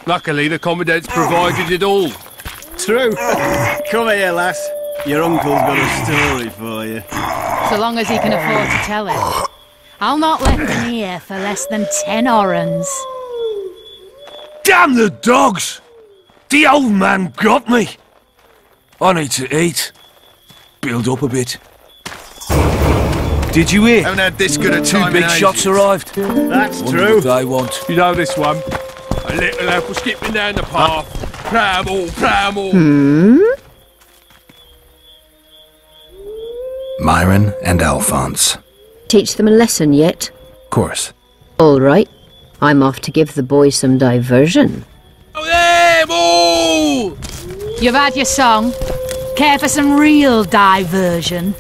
Luckily, the Commandant's provided it all. True. Come here, lass. Your uncle's got a story for you. So long as he can afford to tell it. I'll not let them hear for less than 10 orans. Damn the dogs! The old man got me! I need to eat. Build up a bit. Did you hear? Haven't had this good a Two time big in shots ages. arrived. That's Wonder true. what they want. You know this one? A little apple skipping down the path. Pramble, pramble. Myron and Alphonse. Teach them a lesson yet? Of course. All right. I'm off to give the boys some diversion. You've had your song. Care for some real diversion?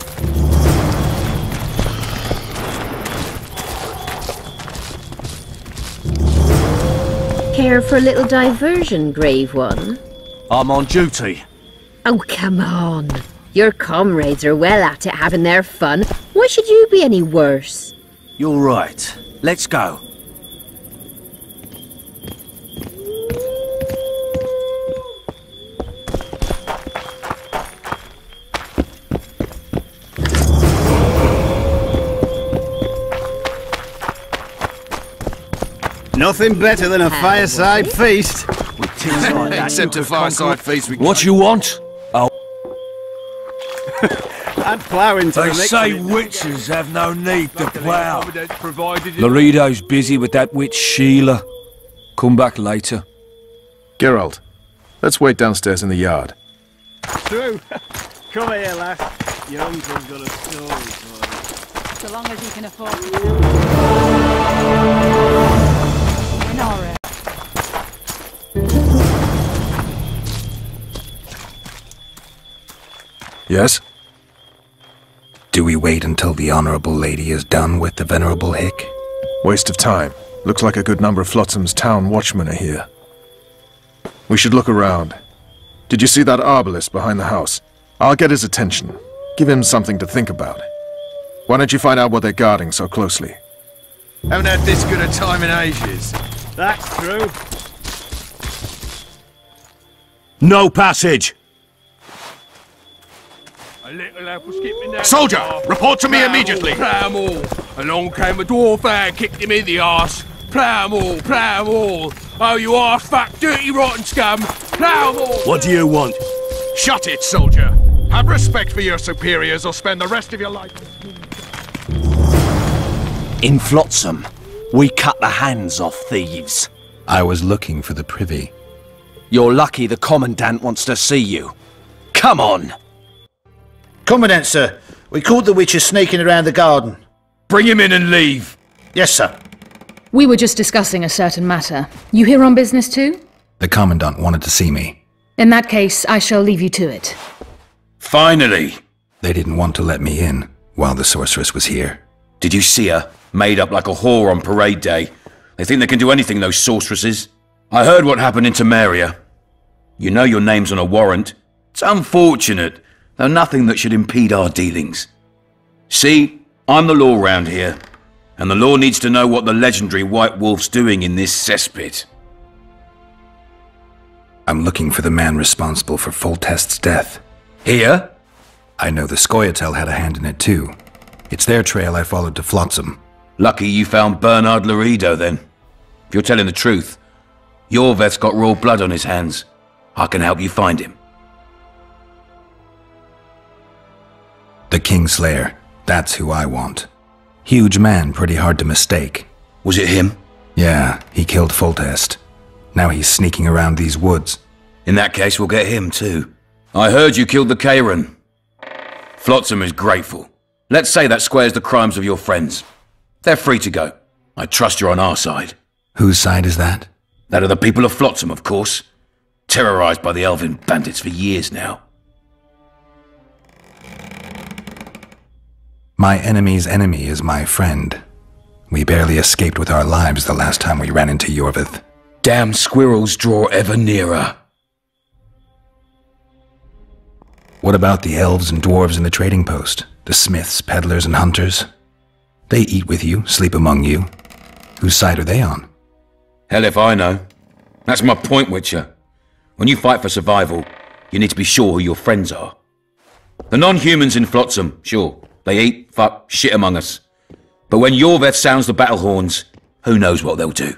Care for a little diversion, Grave One? I'm on duty. Oh, come on. Your comrades are well at it having their fun. Why should you be any worse? You're right. Let's go. Nothing better than a fireside feast. Except a fireside feast we What you want? Oh. Add plough into They the mix. say witches have no need to plough. Provided Laredo's busy with that witch Sheila. Come back later. Geralt, let's wait downstairs in the yard. True. Come here, lass. Your uncle's got a story for you. So long as you can afford to tell. Yes? Do we wait until the Honorable Lady is done with the Venerable Hick? Waste of time. Looks like a good number of Flotsam's town watchmen are here. We should look around. Did you see that arbalist behind the house? I'll get his attention. Give him something to think about. Why don't you find out what they're guarding so closely? Haven't had this good a time in ages. That's true. No passage! A little apple skipping down Soldier, the path. report to me Pramble, immediately. Pramble. Along came a dwarf and kicked him in the arse. Pramble, pramble. Oh, you arse fat, dirty, rotten scum. Pramble. What do you want? Shut it, soldier. Have respect for your superiors or spend the rest of your life. In Flotsam, we cut the hands off thieves. I was looking for the privy. You're lucky the Commandant wants to see you. Come on! Commandant, sir. We caught the witches sneaking around the garden. Bring him in and leave. Yes, sir. We were just discussing a certain matter. You here on business too? The Commandant wanted to see me. In that case, I shall leave you to it. Finally! They didn't want to let me in while the sorceress was here. Did you see her? Made up like a whore on parade day. They think they can do anything, those sorceresses. I heard what happened in Temeria. You know your name's on a warrant. It's unfortunate, though nothing that should impede our dealings. See, I'm the law round here, and the law needs to know what the legendary White Wolf's doing in this cesspit. I'm looking for the man responsible for Foltest's death. Here? I know the Scoia'tael had a hand in it too. It's their trail I followed to Flotsam. Lucky you found Bernard Laredo, then. If you're telling the truth, Yorveth's got royal blood on his hands. I can help you find him. The Kingslayer. That's who I want. Huge man, pretty hard to mistake. Was it him? Yeah, he killed Foltest. Now he's sneaking around these woods. In that case, we'll get him too. I heard you killed the Kayran. Flotsam is grateful. Let's say that squares the crimes of your friends. They're free to go. I trust you're on our side. Whose side is that? That of the people of Flotsam, of course. Terrorized by the Elven bandits for years now. My enemy's enemy is my friend. We barely escaped with our lives the last time we ran into Yorveth. Damn squirrels draw ever nearer. What about the elves and dwarves in the trading post? The smiths, peddlers, and hunters? They eat with you, sleep among you. Whose side are they on? Hell if I know. That's my point, Witcher. When you fight for survival, you need to be sure who your friends are. The non-humans in Flotsam, sure, they eat, fuck, shit among us. But when Yorveth sounds the battle horns, who knows what they'll do?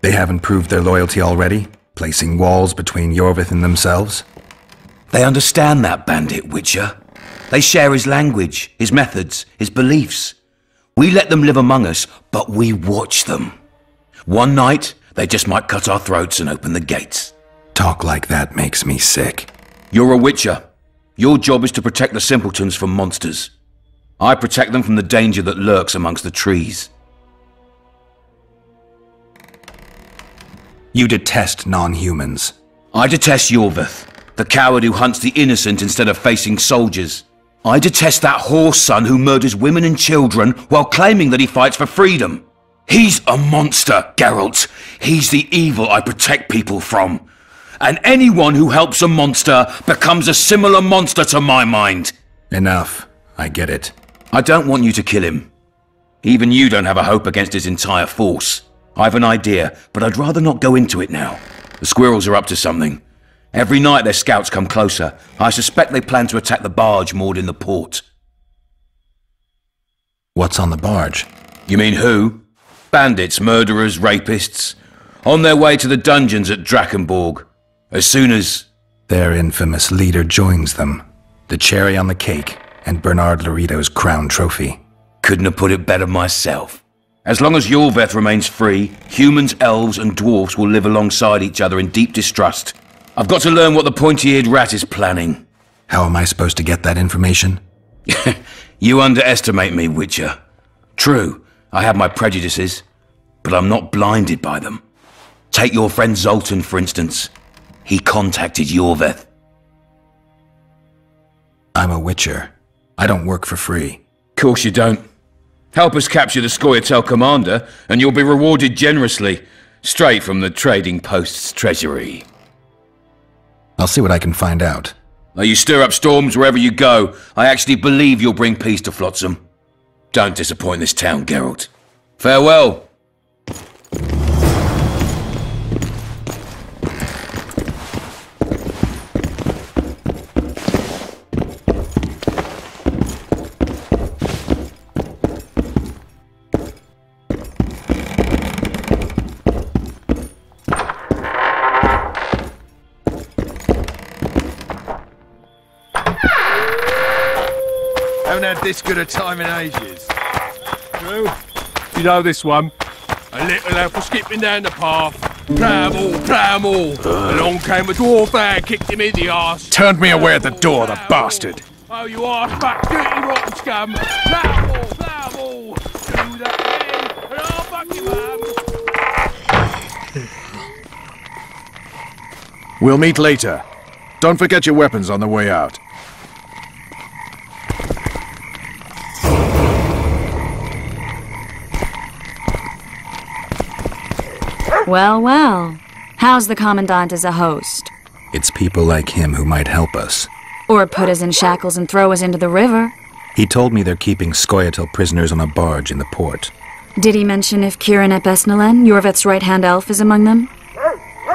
They haven't proved their loyalty already, placing walls between Yorveth and themselves? They understand that, bandit, Witcher. They share his language, his methods, his beliefs. We let them live among us, but we watch them. One night, they just might cut our throats and open the gates. Talk like that makes me sick. You're a witcher. Your job is to protect the simpletons from monsters. I protect them from the danger that lurks amongst the trees. You detest non-humans. I detest Yorveth, the coward who hunts the innocent instead of facing soldiers. I detest that horse son who murders women and children while claiming that he fights for freedom. He's a monster, Geralt. He's the evil I protect people from. And anyone who helps a monster becomes a similar monster to my mind. Enough. I get it. I don't want you to kill him. Even you don't have a hope against his entire force. I've an idea, but I'd rather not go into it now. The squirrels are up to something. Every night their scouts come closer. I suspect they plan to attack the barge moored in the port. What's on the barge? You mean who? Bandits, murderers, rapists. On their way to the dungeons at Drakenborg. As soon as... Their infamous leader joins them. The cherry on the cake, and Bernard Lorito's crown trophy. Couldn't have put it better myself. As long as Yorveth remains free, humans, elves, and dwarfs will live alongside each other in deep distrust. I've got to learn what the pointy-eared rat is planning. How am I supposed to get that information? You underestimate me, Witcher. True, I have my prejudices, but I'm not blinded by them. Take your friend Zoltan, for instance. He contacted Yorveth. I'm a witcher. I don't work for free. Course you don't. Help us capture the Scoia'tael commander, and you'll be rewarded generously, straight from the trading post's treasury. I'll see what I can find out. Now you stir up storms wherever you go. I actually believe you'll bring peace to Flotsam. Don't disappoint this town, Geralt. Farewell. Haven't had this good a time in ages. True. You know this one. A little elf was skipping down the path. Plow-em-all. Along came a dwarf and kicked him in the arse. Turned me away at the door, the bastard. Oh, you arse-back, dirty rotten scum. Plow-em-all. Do that again, and I'll back you, man. We'll meet later. Don't forget your weapons on the way out. Well, well. How's the Commandant as a host? It's people like him who might help us. Or put us in shackles and throw us into the river. He told me they're keeping Scoia'tael prisoners on a barge in the port. Did he mention if Kieran ep Esnalen, Yorveth's right-hand elf, is among them?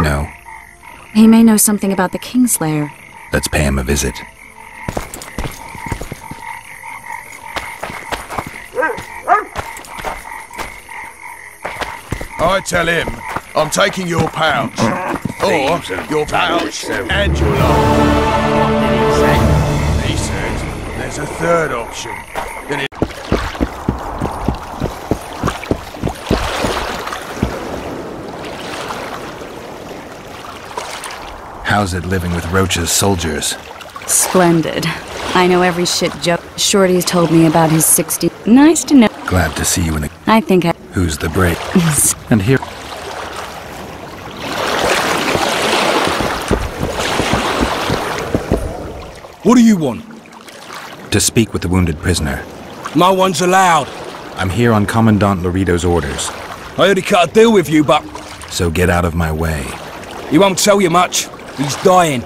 No. He may know something about the Kingslayer. Let's pay him a visit. I tell him I'm taking your pouch. Or your pouch and your life. What did he say? He said there's a third option. Then it... How's it living with Roach's soldiers? Splendid. I know every shit joke Shorty's told me about his 60. Nice to know. Glad to see you in the... I think I... Who's the break? And here... What do you want? To speak with the wounded prisoner. No one's allowed. I'm here on Commandant Lorito's orders. I already cut a deal with you, but... So get out of my way. He won't tell you much. He's dying.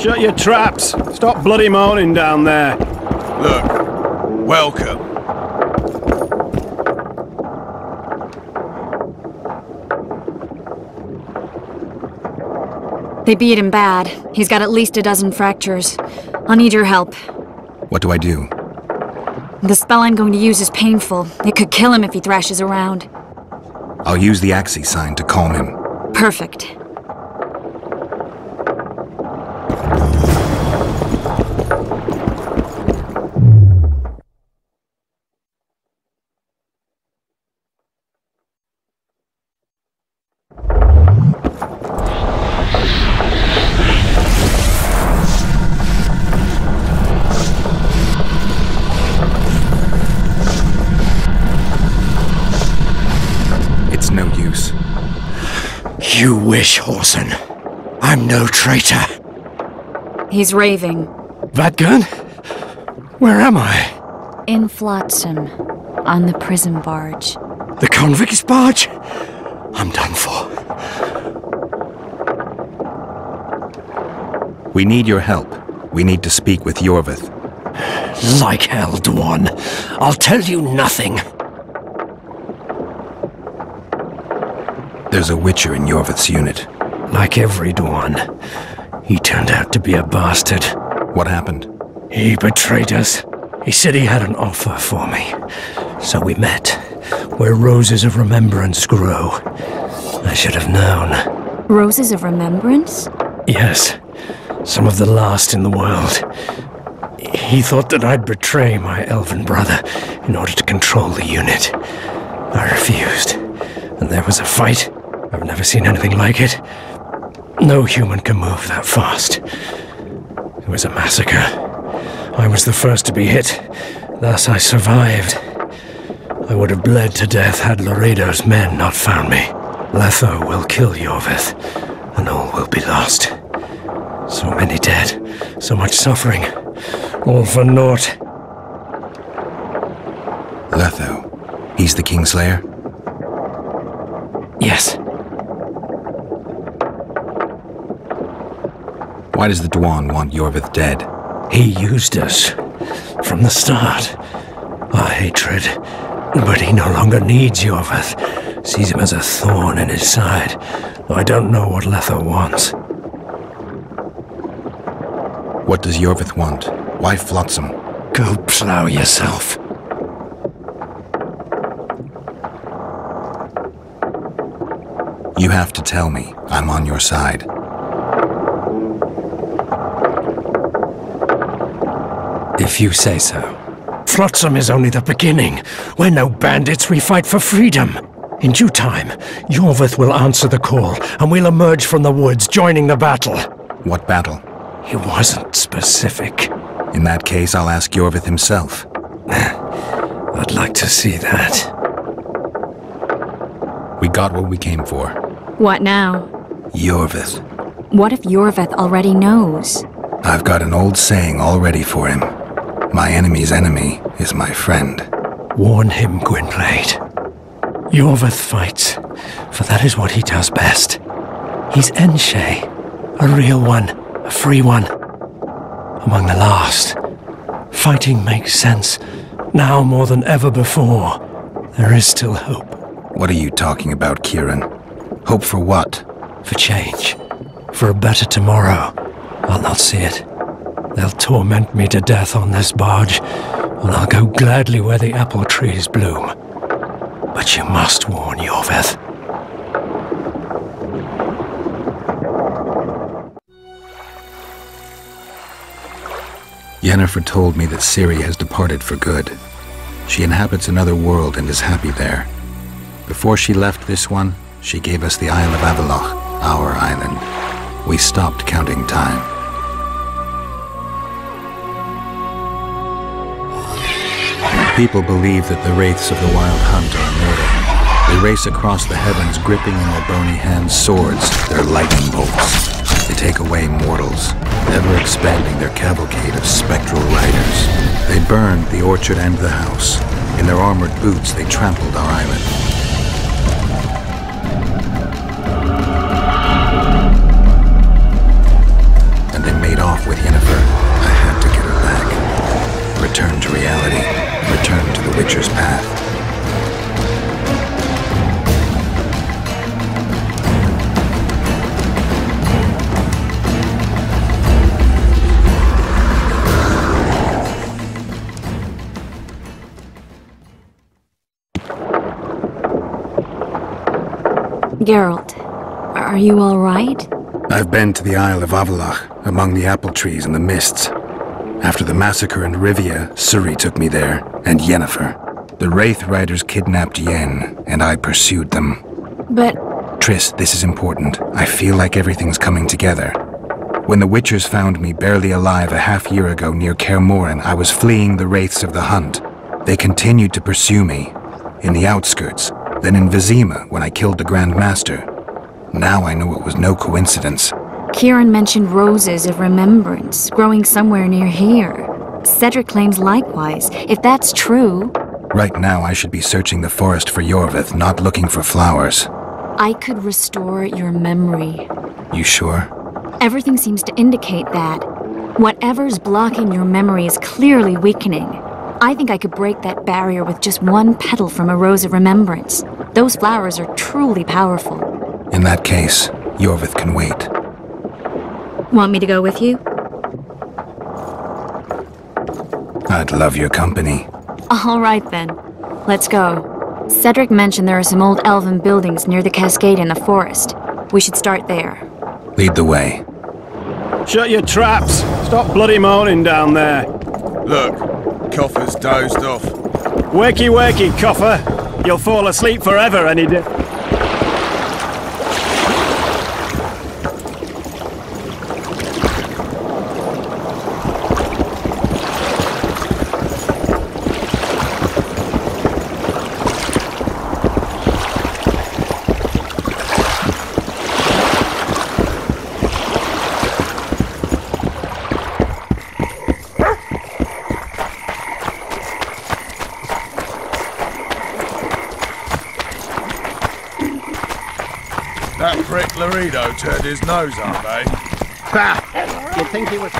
Shut your traps. Stop bloody moaning down there. Look, welcome. They beat him bad. He's got at least a dozen fractures. I'll need your help. What do I do? The spell I'm going to use is painful. It could kill him if he thrashes around. I'll use the Axii sign to calm him. Perfect. It's no use. You wish, Whoreson. I'm no traitor. He's raving. Vadgun? Where am I? In Flotsam, on the prison barge. The convict's barge? I'm done for. We need your help. We need to speak with Iorveth. Like hell, Dwan. I'll tell you nothing. There's a Witcher in Iorveth's unit. Like every Dwan, he turned out to be a bastard. What happened? He betrayed us. He said he had an offer for me. So we met, where roses of remembrance grow. I should have known. Roses of remembrance? Yes, some of the last in the world. He thought that I'd betray my elven brother in order to control the unit. I refused, and there was a fight. I've never seen anything like it. No human can move that fast. It was a massacre. I was the first to be hit, thus I survived. I would have bled to death had Laredo's men not found me. Letho will kill Iorveth, and all will be lost. So many dead, so much suffering, all for naught. Letho. He's the Kingslayer? Yes. Why does the Dwan want Iorveth dead? He used us from the start. Our hatred. But he no longer needs Iorveth. Sees him as a thorn in his side. Though I don't know what Letho wants. What does Iorveth want? Why Flotsam? Go plow yourself. You have to tell me. I'm on your side. If you say so. Flotsam is only the beginning. We're no bandits, we fight for freedom. In due time, Iorveth will answer the call, and we'll emerge from the woods, joining the battle. What battle? He wasn't specific. In that case, I'll ask Iorveth himself. I'd like to see that. We got what we came for. What now? Iorveth. What if Iorveth already knows? I've got an old saying all ready for him. My enemy's enemy is my friend. Warn him, Gwynplaine. Iorveth fights, for that is what he does best. He's Enshe, a real one, a free one. Among the last. Fighting makes sense. Now more than ever before, there is still hope. What are you talking about, Kieran? Hope for what? For change. For a better tomorrow. I'll not see it. They'll torment me to death on this barge, and I'll go gladly where the apple trees bloom. But you must warn Iorveth. Yennefer told me that Ciri has departed for good. She inhabits another world and is happy there. Before she left this one, she gave us the Isle of Avallac'h, our island. We stopped counting time. People believe that the wraiths of the Wild Hunt are immortal. They race across the heavens, gripping in their bony hands swords, their lightning bolts. They take away mortals, ever expanding their cavalcade of spectral riders. They burned the orchard and the house. In their armored boots, they trampled our island. And they made off with Yennefer. I had to get her back. Return to reality. Return to the Witcher's path. Geralt, Are you all right? I've been to the Isle of Avallach, among the apple trees and the mists. After the massacre in Rivia, Suri took me there, and Yennefer. The Wraith Riders kidnapped Yen, and I pursued them. But... Triss, this is important. I feel like everything's coming together. When the Witchers found me barely alive a half-year ago near Kaer Morhen, I was fleeing the Wraiths of the Hunt. They continued to pursue me, in the outskirts, then in Vizima when I killed the Grand Master. Now I know it was no coincidence. Kieran mentioned roses of remembrance, growing somewhere near here. Cedric claims likewise. If that's true... Right now I should be searching the forest for Iorveth, not looking for flowers. I could restore your memory. You sure? Everything seems to indicate that. Whatever's blocking your memory is clearly weakening. I think I could break that barrier with just one petal from a rose of remembrance. Those flowers are truly powerful. In that case, Iorveth can wait. Want me to go with you? I'd love your company. All right then. Let's go. Cedric mentioned there are some old elven buildings near the cascade in the forest. We should start there. Lead the way. Shut your traps! Stop bloody moaning down there. Look, Coffer's dozed off. Wakey, wakey, Coffer. You'll fall asleep forever any day. That prick Laredo turned his nose up, eh? Ha! You'd think he was...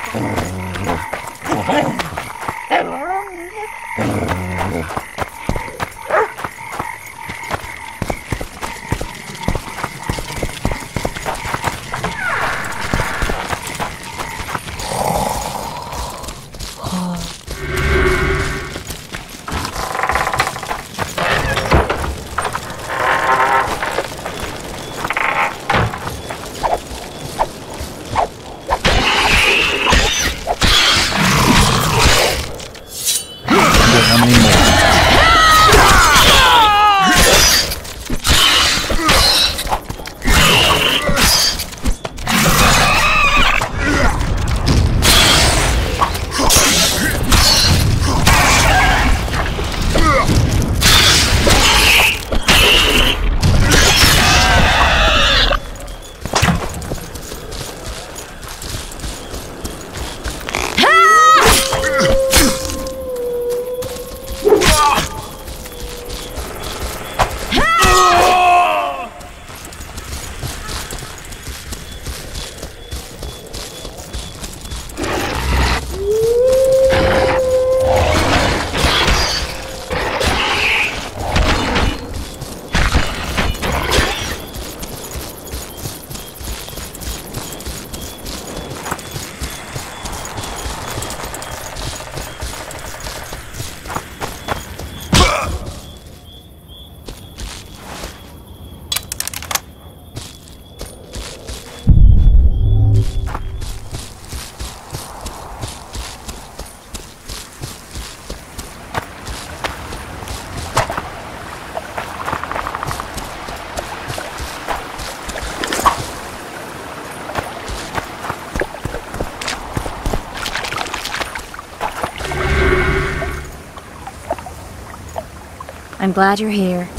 I'm glad you're here.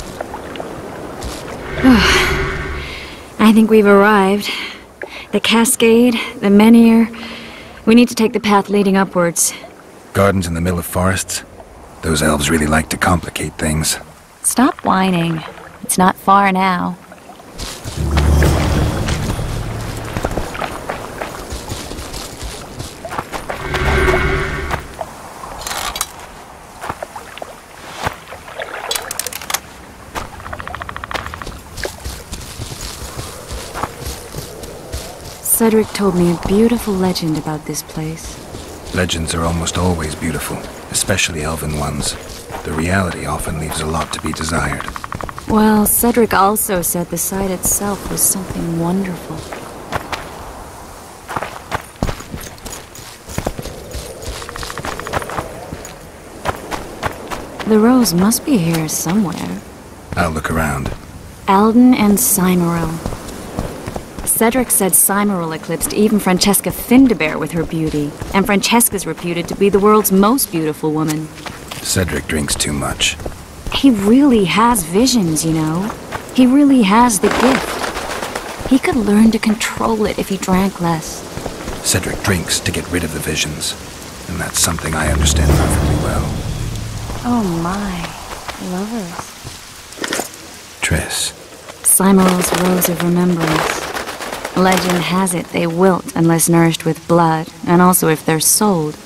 I think we've arrived. The cascade, the menhir. We need to take the path leading upwards. Gardens in the middle of forests? Those elves really like to complicate things. Stop whining. It's not far now. Cedric told me a beautiful legend about this place. Legends are almost always beautiful, especially elven ones. The reality often leaves a lot to be desired. Well, Cedric also said the site itself was something wonderful. The rose must be here somewhere. I'll look around. Alden and Cymoril. Cedric said Cymoril eclipsed even Francesca Findabair with her beauty, and Francesca's reputed to be the world's most beautiful woman. Cedric drinks too much. He really has visions, you know. He really has the gift. He could learn to control it if he drank less. Cedric drinks to get rid of the visions, and that's something I understand perfectly well. Oh my, lovers. Triss. Cymoril's Rose of Remembrance. Legend has it they wilt unless nourished with blood, and also if they're sold.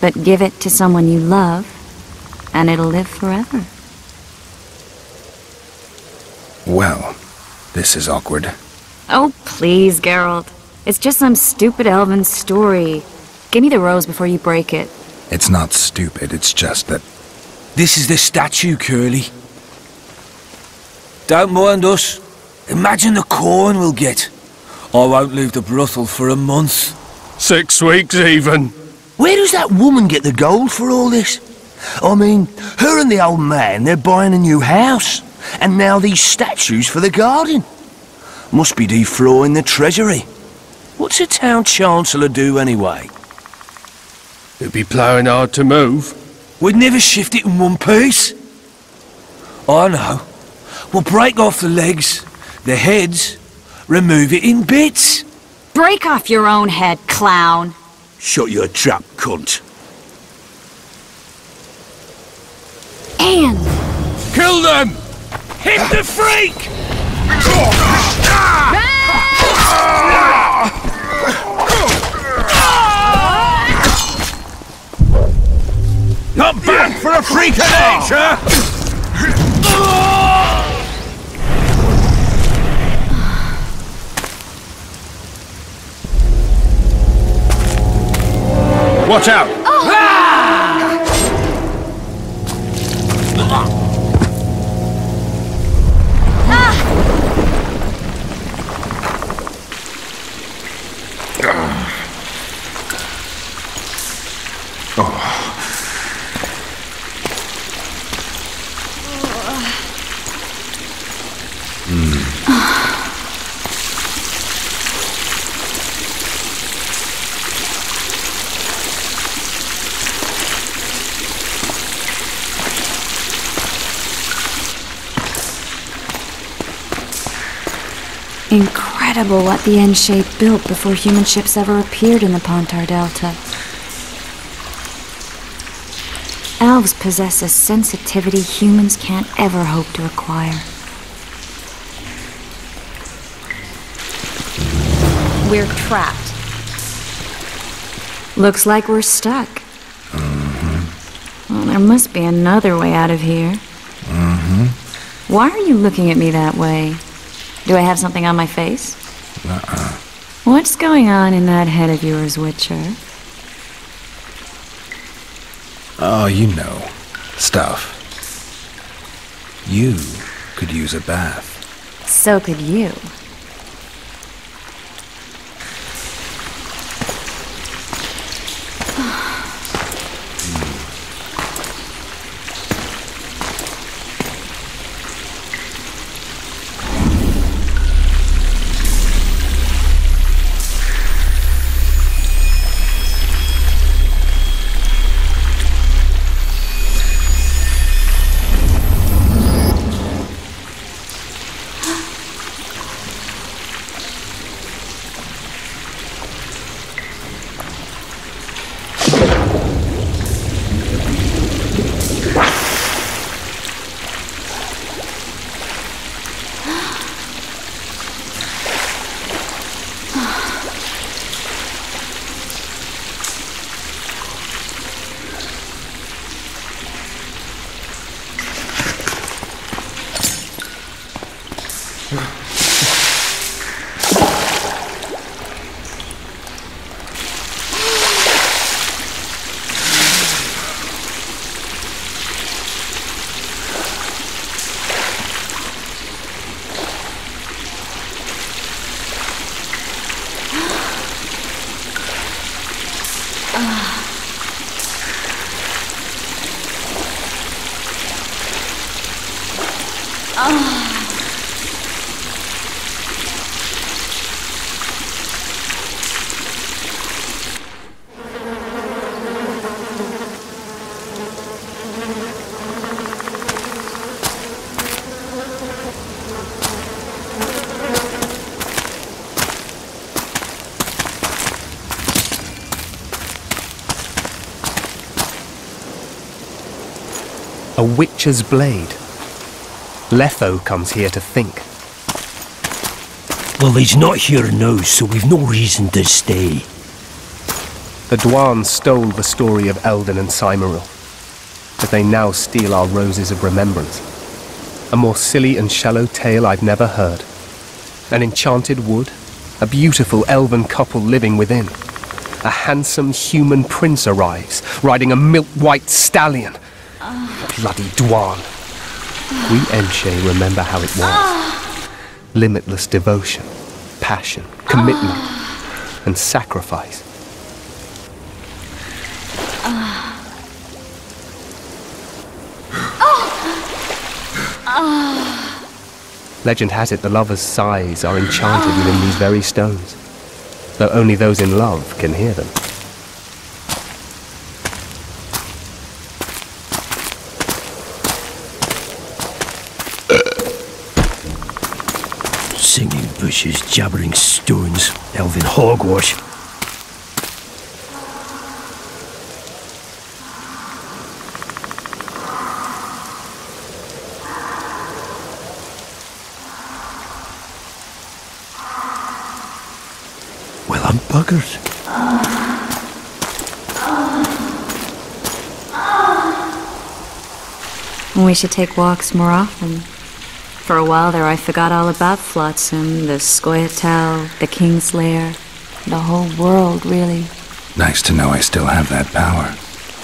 But give it to someone you love, and it'll live forever. Well, this is awkward. Oh, please, Geralt. It's just some stupid elven story. Give me the rose before you break it. It's not stupid, it's just that... This is the statue, Curly. Don't mind us. Imagine the corn we'll get. I won't leave the brothel for a month. 6 weeks, even. Where does that woman get the gold for all this? I mean, her and the old man, they're buying a new house. And now these statues for the garden. Must be defraying the treasury. What's a town chancellor do anyway? It'd be ploughing hard to move. We'd never shift it in one piece. I know. We'll break off the legs, the heads, remove it in bits. Break off your own head, clown. Shut your trap, cunt. Anne! Kill them! Hit the freak! Not bad for a freak of nature! Watch out! Incredible what the N-shape built before human ships ever appeared in the Pontar Delta. Elves possess a sensitivity humans can't ever hope to acquire. We're trapped. Looks like we're stuck. Well, there must be another way out of here. Why are you looking at me that way? Do I have something on my face? What's going on in that head of yours, Witcher? Oh, you know. Stuff. You could use a bath. So could you. A witcher's blade. Letho comes here to think. Well, he's not here now, so we've no reason to stay. The Dwan stole the story of Eldon and Cymoril, but they now steal our roses of remembrance. A more silly and shallow tale I've never heard. An enchanted wood, a beautiful elven couple living within. A handsome human prince arrives, riding a milk-white stallion. Bloody Dwan. We Enshe remember how it was. Limitless devotion, passion, commitment, and sacrifice. Legend has it the lovers' sighs are enchanted within these very stones, though only those in love can hear them. Singing bushes, jabbering stones, elven hogwash. Well, I'm buggered. We should take walks more often. For a while there I forgot all about Flotsam, the Scoia'tael, the Kingslayer, the whole world, really. Nice to know I still have that power.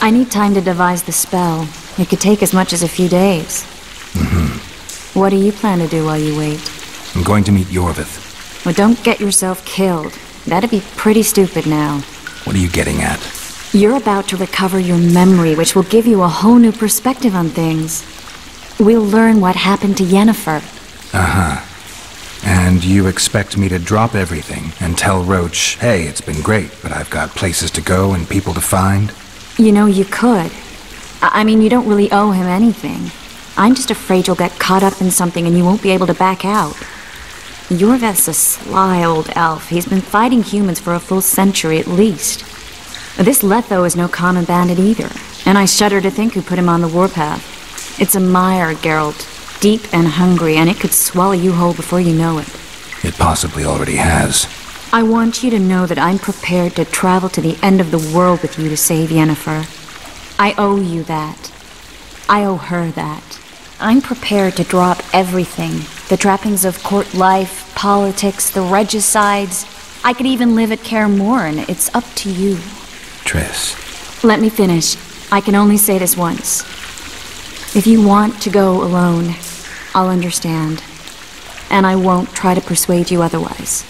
I need time to devise the spell. It could take as much as a few days. What do you plan to do while you wait? I'm going to meet Iorveth. Well, don't get yourself killed. That'd be pretty stupid now. What are you getting at? You're about to recover your memory, which will give you a whole new perspective on things. We'll learn what happened to Yennefer. And you expect me to drop everything and tell Roach, hey, it's been great, but I've got places to go and people to find? You know, you could. I mean, you don't really owe him anything. I'm just afraid you'll get caught up in something and you won't be able to back out. Iorveth's a sly old elf. He's been fighting humans for a full century at least. This Letho is no common bandit either, and I shudder to think who put him on the warpath. It's a mire, Geralt, deep and hungry, and it could swallow you whole before you know it. It possibly already has. I want you to know that I'm prepared to travel to the end of the world with you to save Yennefer. I owe you that. I owe her that. I'm prepared to drop everything. The trappings of court life, politics, the regicides. I could even live at Kaer Morhen. It's up to you. Triss. Let me finish. I can only say this once. If you want to go alone, I'll understand. And I won't try to persuade you otherwise.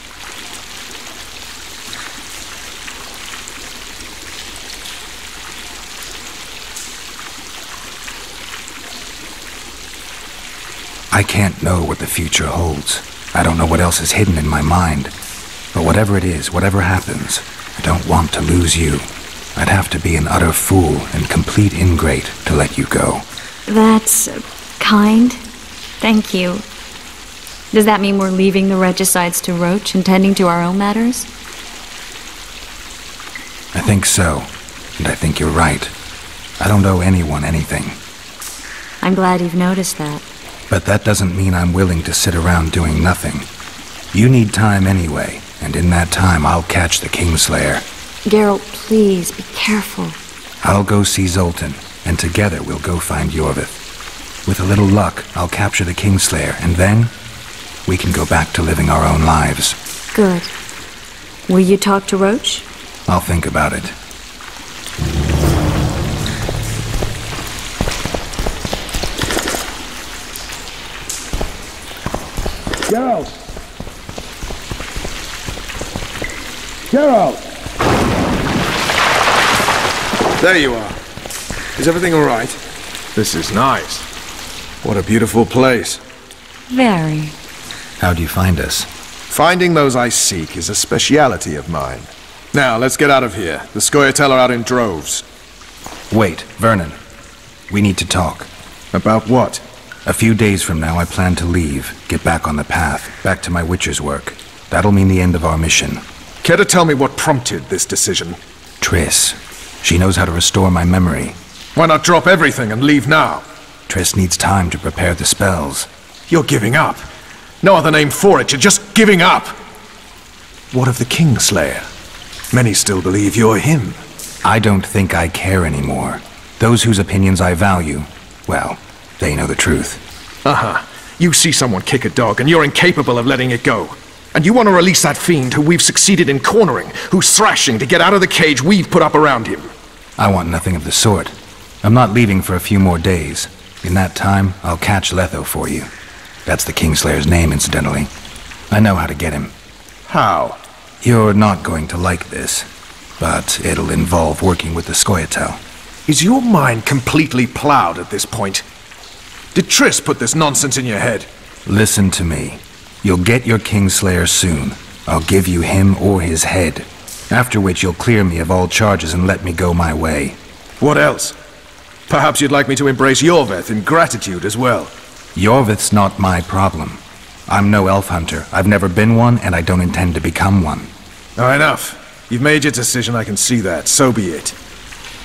I can't know what the future holds. I don't know what else is hidden in my mind. But whatever it is, whatever happens, I don't want to lose you. I'd have to be an utter fool and complete ingrate to let you go. That's kind. Thank you. Does that mean we're leaving the regicides to Roach and tending to our own matters? I think so. And I think you're right. I don't owe anyone anything. I'm glad you've noticed that. But that doesn't mean I'm willing to sit around doing nothing. You need time anyway, and in that time I'll catch the Kingslayer. Geralt, please, be careful. I'll go see Zoltan, and together we'll go find Iorveth. With a little luck, I'll capture the Kingslayer, and then we can go back to living our own lives. Good. Will you talk to Roach? I'll think about it. Geralt! Geralt! There you are. Is everything all right? This is nice. What a beautiful place. Very. How'd you find us? Finding those I seek is a speciality of mine. Now, let's get out of here. The Scoia'tael are out in droves. Wait, Vernon. We need to talk. About what? A few days from now, I plan to leave, get back on the path, back to my Witcher's work. That'll mean the end of our mission. Care to tell me what prompted this decision? Triss. She knows how to restore my memory. Why not drop everything and leave now? Triss needs time to prepare the spells. You're giving up. No other name for it, you're just giving up. What of the Kingslayer? Many still believe you're him. I don't think I care anymore. Those whose opinions I value, well, they know the truth. You see someone kick a dog and you're incapable of letting it go. And you want to release that fiend who we've succeeded in cornering, who's thrashing to get out of the cage we've put up around him. I want nothing of the sort. I'm not leaving for a few more days. In that time, I'll catch Letho for you. That's the Kingslayer's name, incidentally. I know how to get him. How? You're not going to like this, but it'll involve working with the Scoia'tael. Is your mind completely plowed at this point? Did Triss put this nonsense in your head? Listen to me. You'll get your Kingslayer soon. I'll give you him or his head. After which you'll clear me of all charges and let me go my way. What else? Perhaps you'd like me to embrace Iorveth in gratitude as well. Iorveth's not my problem. I'm no elf hunter. I've never been one, and I don't intend to become one. Enough. You've made your decision, I can see that. So be it.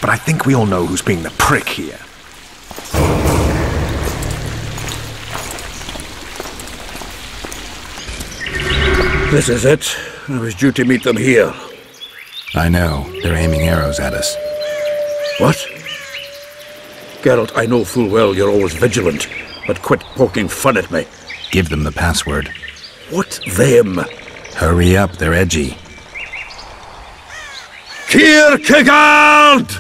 But I think we all know who's being the prick here. This is it. I was due to meet them here. I know. They're aiming arrows at us. What? Geralt, I know full well you're always vigilant, but quit poking fun at me. Give them the password. What them? Hurry up, they're edgy. Kierkegaard!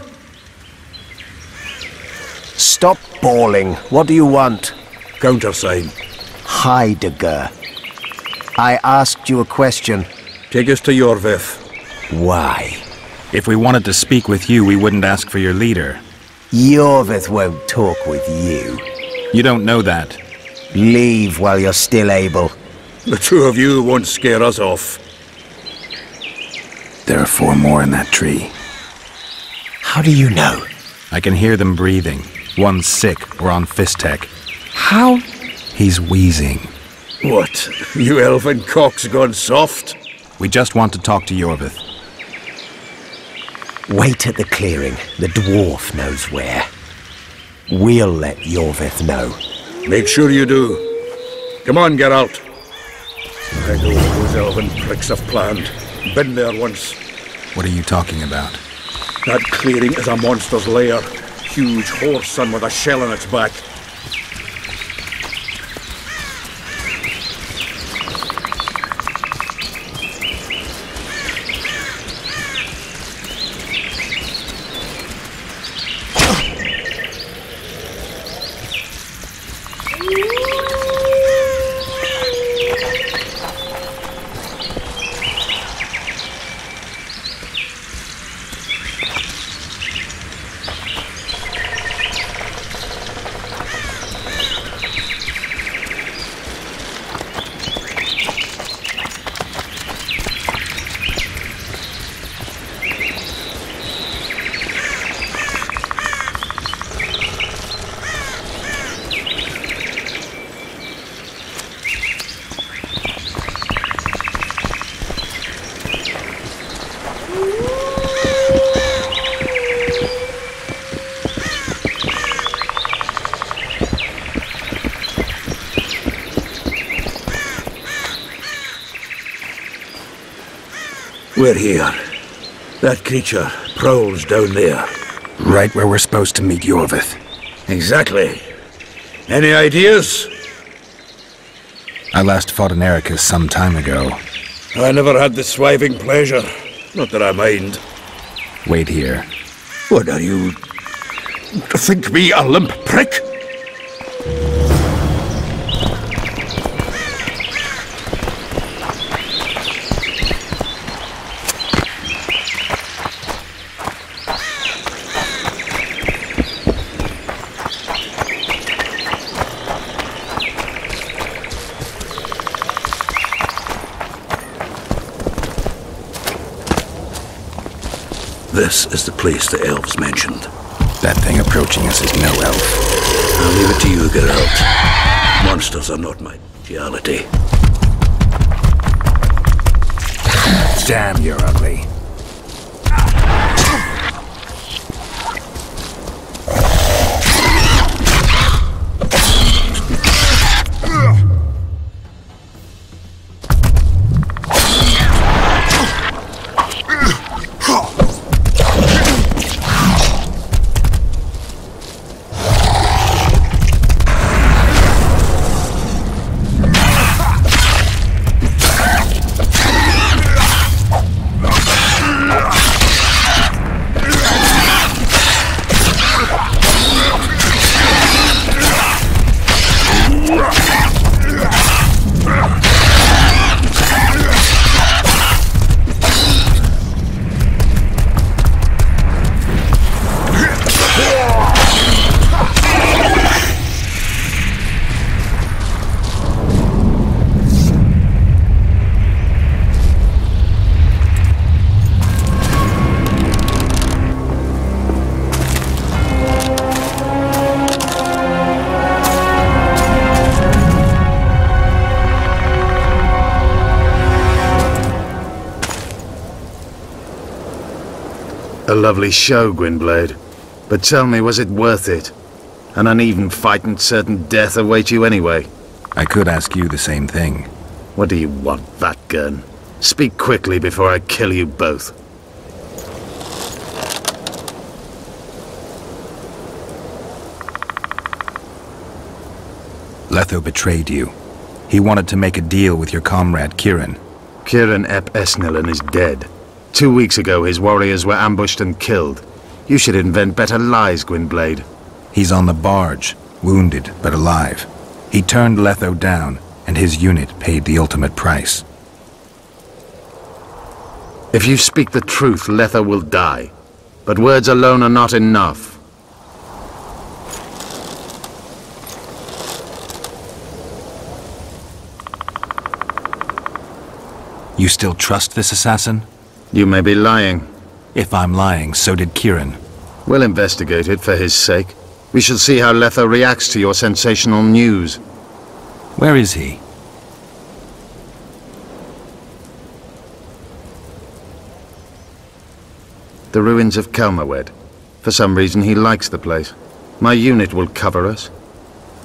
Stop bawling. What do you want? Countersign. Heidegger. I asked you a question. Take us to Iorveth. Why? If we wanted to speak with you, we wouldn't ask for your leader. Iorveth won't talk with you. You don't know that. Leave while you're still able. The two of you won't scare us off. There are 4 more in that tree. How do you know? I can hear them breathing. One's sick or on Fistek. How? He's wheezing. What? You elfin cock's gone soft? We just want to talk to Iorveth. Wait at the clearing. The dwarf knows where. We'll let Iorveth know. Make sure you do. Come on, Geralt. I know what those elven pricks have planned. Been there once. What are you talking about? That clearing is a monster's lair. Huge horse son with a shell on its back. We're here. That creature prowls down there. Right where we're supposed to meet Iorveth. Exactly. Any ideas? I last fought an Ericus some time ago. I never had the swiving pleasure. Not that I mind. Wait here. What are you... think me a limp prick? This is the place the elves mentioned. That thing approaching us is no elf. I'll leave it to you, Geralt. Monsters are not my speciality. Damn, you're ugly. A lovely show, Gwynblade. But tell me, was it worth it? An uneven fight and certain death await you anyway. I could ask you the same thing. What do you want, Vatt'ghern? Speak quickly before I kill you both. Letho betrayed you. He wanted to make a deal with your comrade, Kirin. Kirin ep Esnilin is dead. 2 weeks ago, his warriors were ambushed and killed. You should invent better lies, Gwynblade. He's on the barge, wounded but alive. He turned Letho down, and his unit paid the ultimate price. If you speak the truth, Letho will die. But words alone are not enough. You still trust this assassin? You may be lying. If I'm lying, so did Kirin. We'll investigate it for his sake. We shall see how Letho reacts to your sensational news. Where is he? The ruins of Kelmawed. For some reason, he likes the place. My unit will cover us.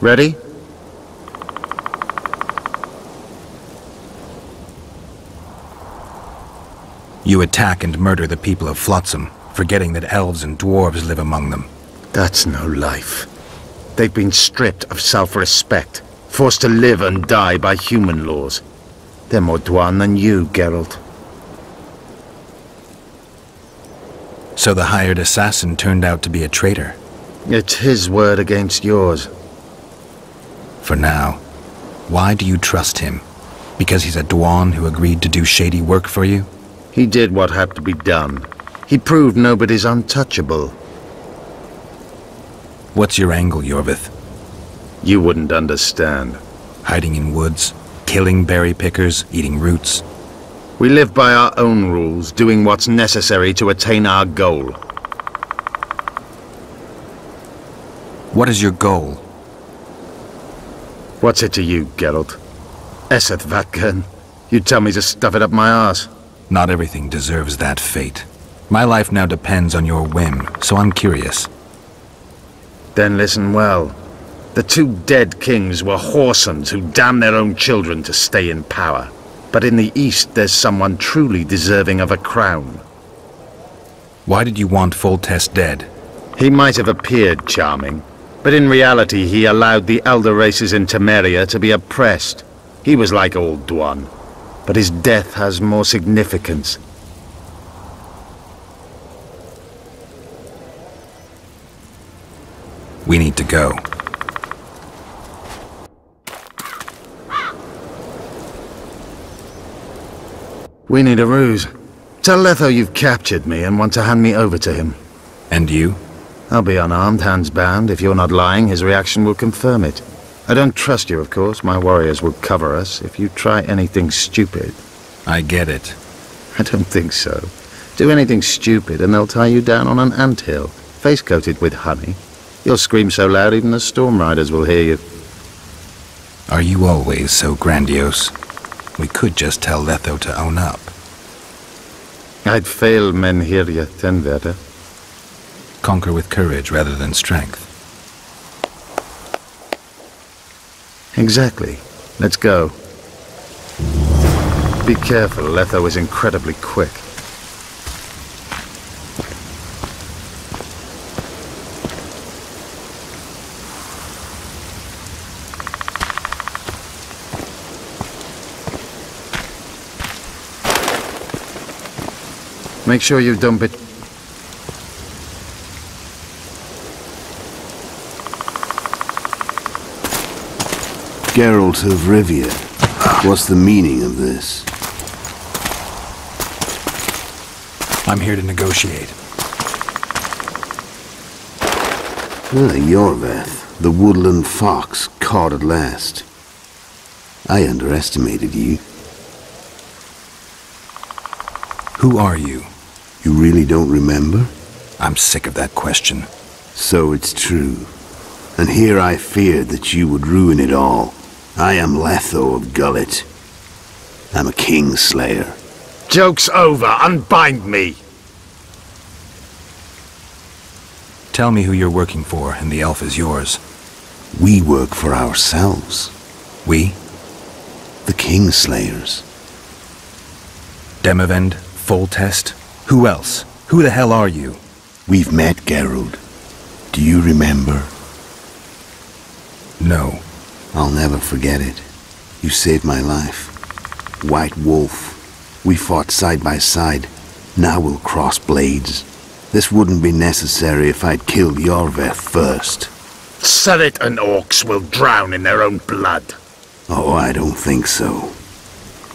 Ready? You attack and murder the people of Flotsam, forgetting that elves and dwarves live among them. That's no life. They've been stripped of self-respect, forced to live and die by human laws. They're more Dwan than you, Geralt. So the hired assassin turned out to be a traitor? It's his word against yours. For now. Why do you trust him? Because he's a Dwan who agreed to do shady work for you? He did what had to be done. He proved nobody's untouchable. What's your angle, Iorveth? You wouldn't understand. Hiding in woods, killing berry pickers, eating roots. We live by our own rules, doing what's necessary to attain our goal. What is your goal? What's it to you, Geralt? Esseth Vatt'ghern. You tell me to stuff it up my arse. Not everything deserves that fate. My life now depends on your whim, so I'm curious. Then listen well. The 2 dead kings were whoresons who damned their own children to stay in power. But in the East, there's someone truly deserving of a crown. Why did you want Foltest dead? He might have appeared charming, but in reality he allowed the elder races in Temeria to be oppressed. He was like old Dwan, but his death has more significance. We need to go. We need a ruse. Tell Letho you've captured me and want to hand me over to him. And you? I'll be unarmed, hands bound. If you're not lying, his reaction will confirm it. I don't trust you, of course. My warriors will cover us if you try anything stupid. I get it. I don't think so. Do anything stupid and they'll tie you down on an anthill, face-coated with honey. You'll scream so loud even the storm riders will hear you. Are you always so grandiose? We could just tell Letho to own up. I'd fail Menhirya Tenverda. Conquer with courage rather than strength. Exactly. Let's go. Be careful, Letho is incredibly quick. Make sure you dump it. Geralt of Rivia. What's the meaning of this? I'm here to negotiate. Iorveth, the woodland fox caught at last. I underestimated you. Who are you? You really don't remember? I'm sick of that question. So it's true. And here I feared that you would ruin it all. I am Letho of Gullet. I'm a Kingslayer. Joke's over. Unbind me. Tell me who you're working for, and the elf is yours. We work for ourselves. We? The Kingslayers. Demavend, Foltest? Who else? Who the hell are you? We've met, Geralt. Do you remember? No. I'll never forget it. You saved my life. White Wolf. We fought side by side. Now we'll cross blades. This wouldn't be necessary if I'd killed Iorveth first. Surrit and orcs will drown in their own blood. Oh, I don't think so.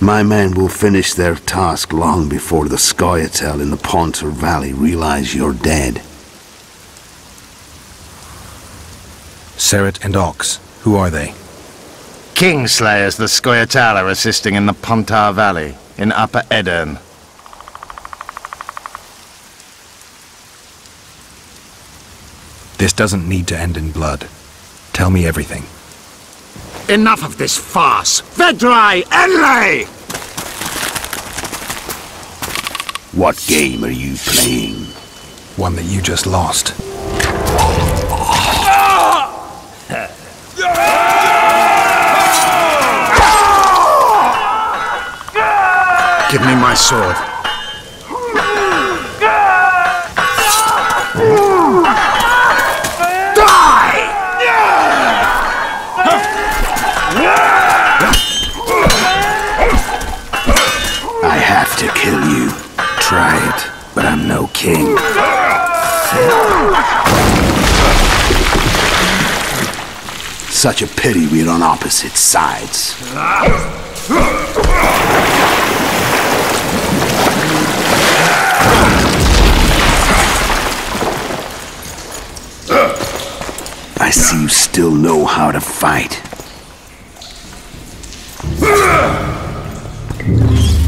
My men will finish their task long before the Scoia'tael in the Pontar Valley realize you're dead. Surrit and Ox. Who are they? Kingslayers the Scoia'tael are assisting in the Pontar Valley, in Upper Edirn. This doesn't need to end in blood. Tell me everything. Enough of this farce! Vedrai, Enlay! What game are you playing? One that you just lost. Give me my sword. I have to kill you. Try it, but I'm no king. Such a pity we're on opposite sides. I see you still know how to fight.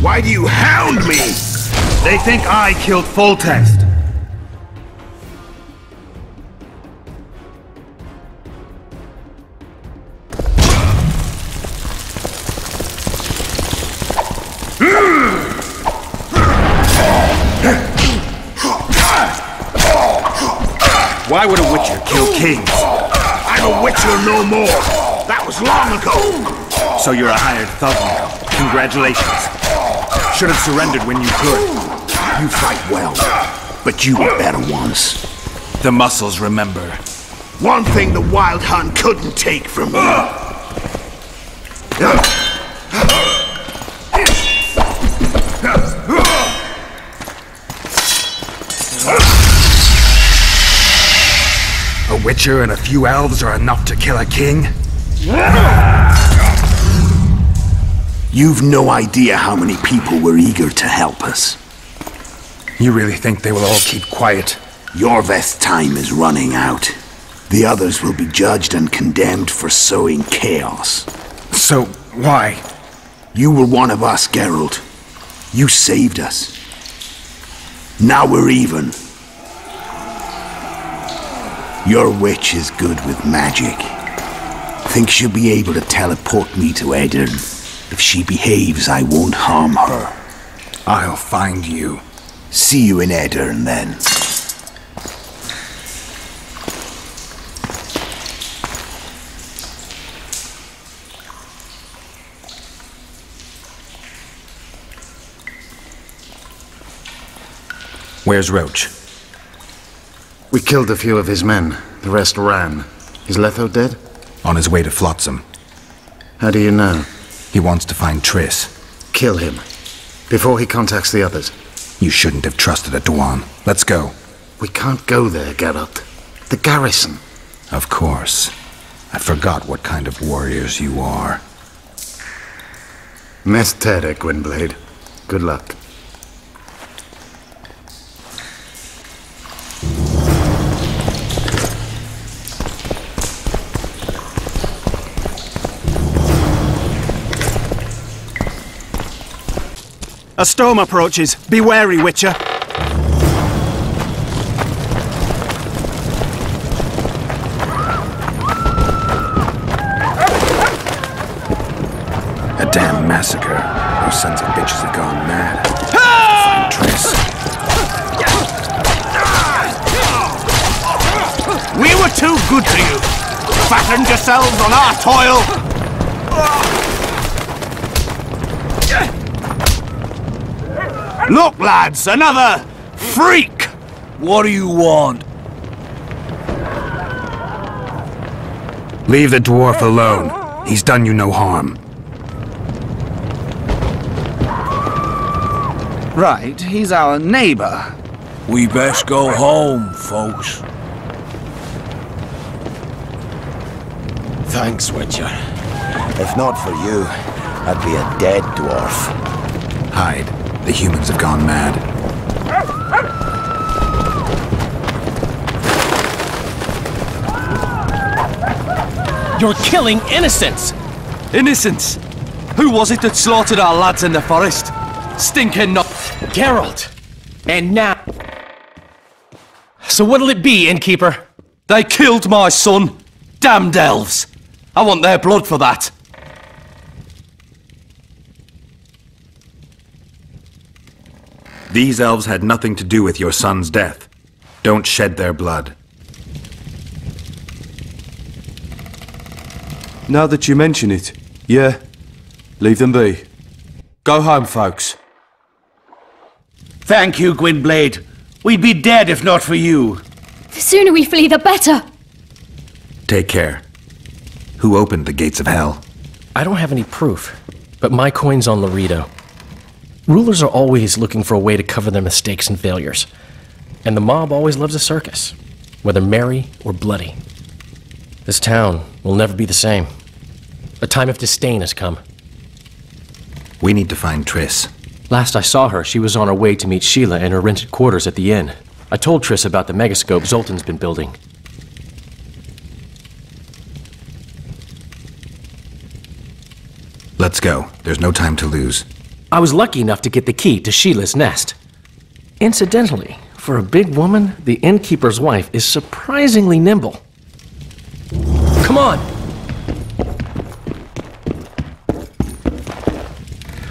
Why do you hound me? They think I killed Foltest. Why would a Witcher kill kings? I'm a Witcher no more. That was long ago. So you're a hired thug now. Congratulations. Should have surrendered when you could. You fight well, but you were better once. The muscles remember. One thing the Wild Hunt couldn't take from me. A Witcher and a few elves are enough to kill a king? You've no idea how many people were eager to help us. You really think they will all keep quiet? Iorveth's time is running out. The others will be judged and condemned for sowing chaos. So, why? You were one of us, Geralt. You saved us. Now we're even. Your witch is good with magic. Think she'll be able to teleport me to Edirn. If she behaves, I won't harm her. I'll find you. See you in Edirn, then. Where's Roach? We killed a few of his men. The rest ran. Is Letho dead? On his way to Flotsam. How do you know? He wants to find Triss. Kill him. Before he contacts the others. You shouldn't have trusted a Dwan. Let's go. We can't go there, Geralt. The garrison. Of course. I forgot what kind of warriors you are. Mess Tere, Gwynblade. Good luck. A storm approaches. Be wary, Witcher. A damn massacre. Those sons of bitches have gone mad. Find Triss. too good to you. Fattened yourselves on our toil. Look, lads, another freak. What do you want? Leave the dwarf alone. He's done you no harm. Right, he's our neighbor. We best go home, folks. Thanks, Witcher. If not for you, I'd be a dead dwarf. Hide. The humans have gone mad. You're killing innocents! Innocents? Who was it that slaughtered our lads in the forest? Stinking not... Geralt! And now... So what'll it be, innkeeper? They killed my son! Damned elves! I want their blood for that! These elves had nothing to do with your son's death. Don't shed their blood. Now that you mention it, yeah, leave them be. Go home, folks. Thank you, Gwynblade. We'd be dead if not for you. The sooner we flee, the better. Take care. Who opened the gates of hell? I don't have any proof, but my coin's on Laredo. Rulers are always looking for a way to cover their mistakes and failures. And the mob always loves a circus, whether merry or bloody. This town will never be the same. A time of disdain has come. We need to find Triss. Last I saw her, she was on her way to meet Sheila in her rented quarters at the inn. I told Triss about the megascope Zoltan's been building. Let's go. There's no time to lose. I was lucky enough to get the key to Sheila's nest. Incidentally, for a big woman, the innkeeper's wife is surprisingly nimble. Come on!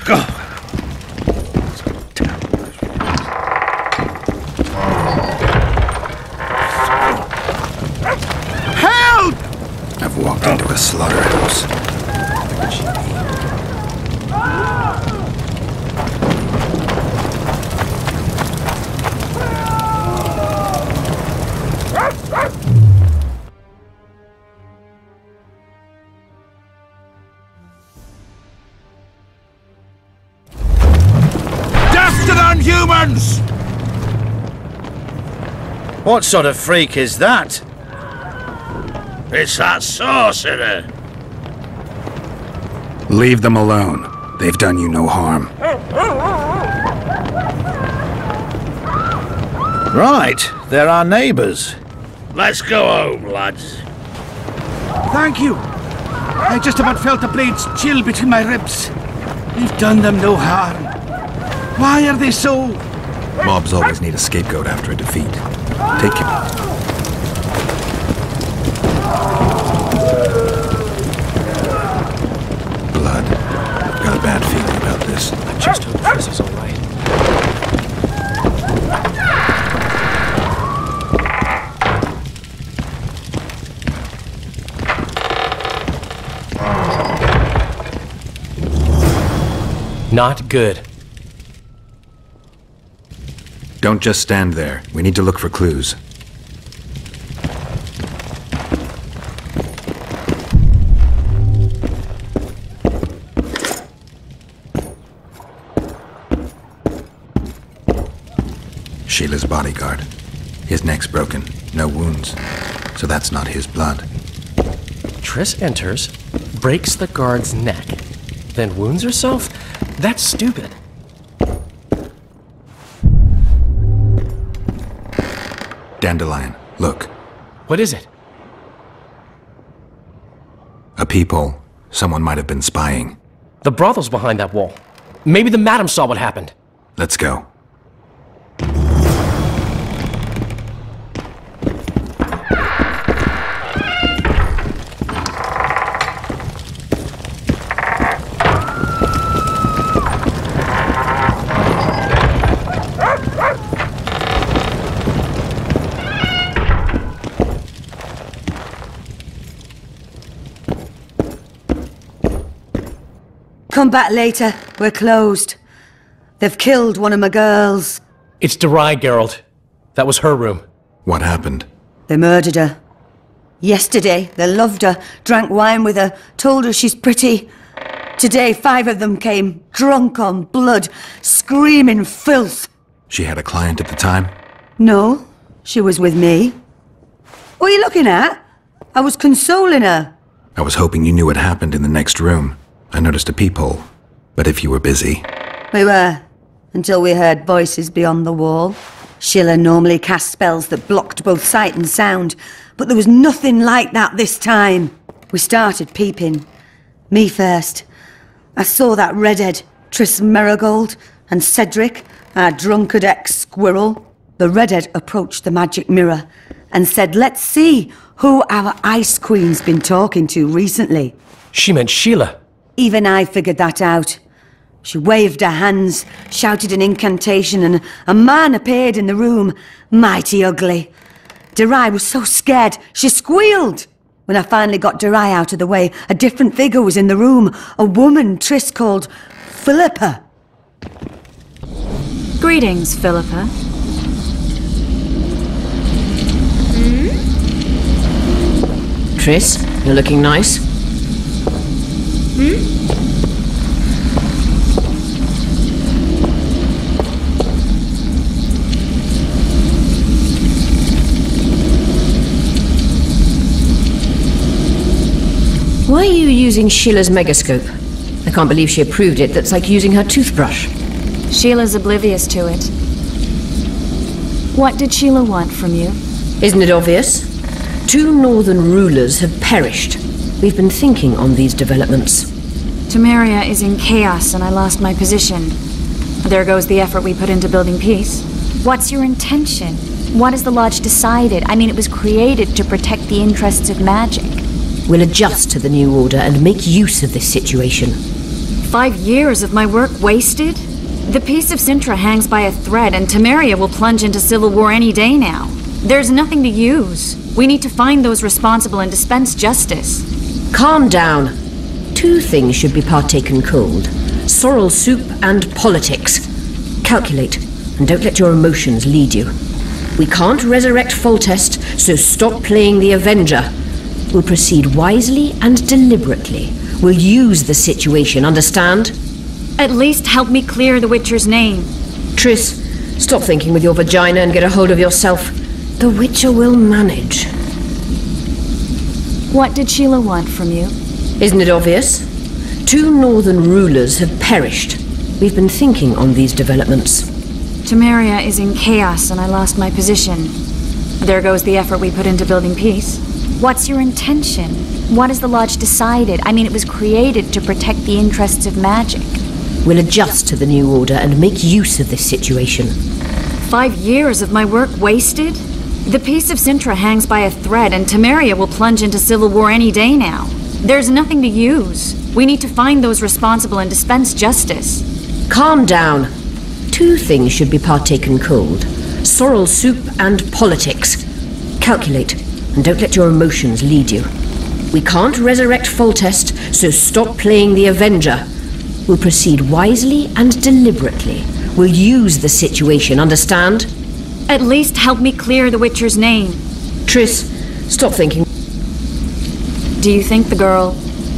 Go! Help! I've walked into a slaughterhouse. Humans! What sort of freak is that? It's that sorcerer. Leave them alone. They've done you no harm. Right, they're our neighbours. Let's go home, lads. Thank you. I just about felt the blades chill between my ribs. We've done them no harm. Why are they so... Mobs always need a scapegoat after a defeat. Take him. Blood. Got a bad feeling about this. I just hope Triss is all right. Not good. Don't just stand there. We need to look for clues. Sheila's bodyguard. His neck's broken. No wounds. So that's not his blood. Triss enters, breaks the guard's neck, then wounds herself? That's stupid. Dandelion, look. What is it? A peephole. Someone might have been spying. The brothel's behind that wall. Maybe the madam saw what happened. Let's go. Come back later. We're closed. They've killed one of my girls. It's Derai, Geralt. That was her room. What happened? They murdered her. Yesterday, they loved her, drank wine with her, told her she's pretty. Today, 5 of them came, drunk on blood, screaming filth. She had a client at the time? No, she was with me. What are you looking at? I was consoling her. I was hoping you knew what happened in the next room. I noticed a peephole. But if you were busy... We were, until we heard voices beyond the wall. Sheila normally cast spells that blocked both sight and sound, but there was nothing like that this time. We started peeping. Me first. I saw that redhead, Triss Merigold, and Cedric, our drunkard ex-squirrel. The redhead approached the magic mirror and said, let's see who our Ice Queen's been talking to recently. She meant Sheila. Even I figured that out. She waved her hands, shouted an incantation, and a man appeared in the room, mighty ugly. Derai was so scared, she squealed. When I finally got Derai out of the way, a different figure was in the room, a woman Triss called Philippa. Greetings, Philippa. Triss, you're looking nice. Why are you using Sheila's megascope? I can't believe she approved it. That's like using her toothbrush. Sheila's oblivious to it. What did Sheila want from you? Isn't it obvious? 2 northern rulers have perished. We've been thinking on these developments. Temeria is in chaos and I lost my position. There goes the effort we put into building peace. What's your intention? What has the Lodge decided? I mean, it was created to protect the interests of magic. We'll adjust to the new order and make use of this situation. 5 years of my work wasted? The peace of Sintra hangs by a thread and Temeria will plunge into civil war any day now. There's nothing to use. We need to find those responsible and dispense justice. Calm down. 2 things should be partaken cold. Sorrel soup and politics. Calculate, and don't let your emotions lead you. We can't resurrect Foltest, so stop playing the Avenger. We'll proceed wisely and deliberately. We'll use the situation, understand? At least help me clear the Witcher's name. Triss, stop thinking with your vagina and get a hold of yourself. The Witcher will manage. What did Sheila want from you? Isn't it obvious? 2 northern rulers have perished. We've been thinking on these developments. Temeria is in chaos and I lost my position. There goes the effort we put into building peace. What's your intention? What has the Lodge decided? I mean, it was created to protect the interests of magic. We'll adjust to the new order and make use of this situation. 5 years of my work wasted? The peace of Sintra hangs by a thread and Temeria will plunge into civil war any day now. There's nothing to use. We need to find those responsible and dispense justice. Calm down. 2 things should be partaken cold. Sorrel soup and politics. Calculate, and don't let your emotions lead you. We can't resurrect Foltest, so stop playing the Avenger. We'll proceed wisely and deliberately. We'll use the situation, understand? At least help me clear the Witcher's name. Triss, stop thinking. Do you think the girl...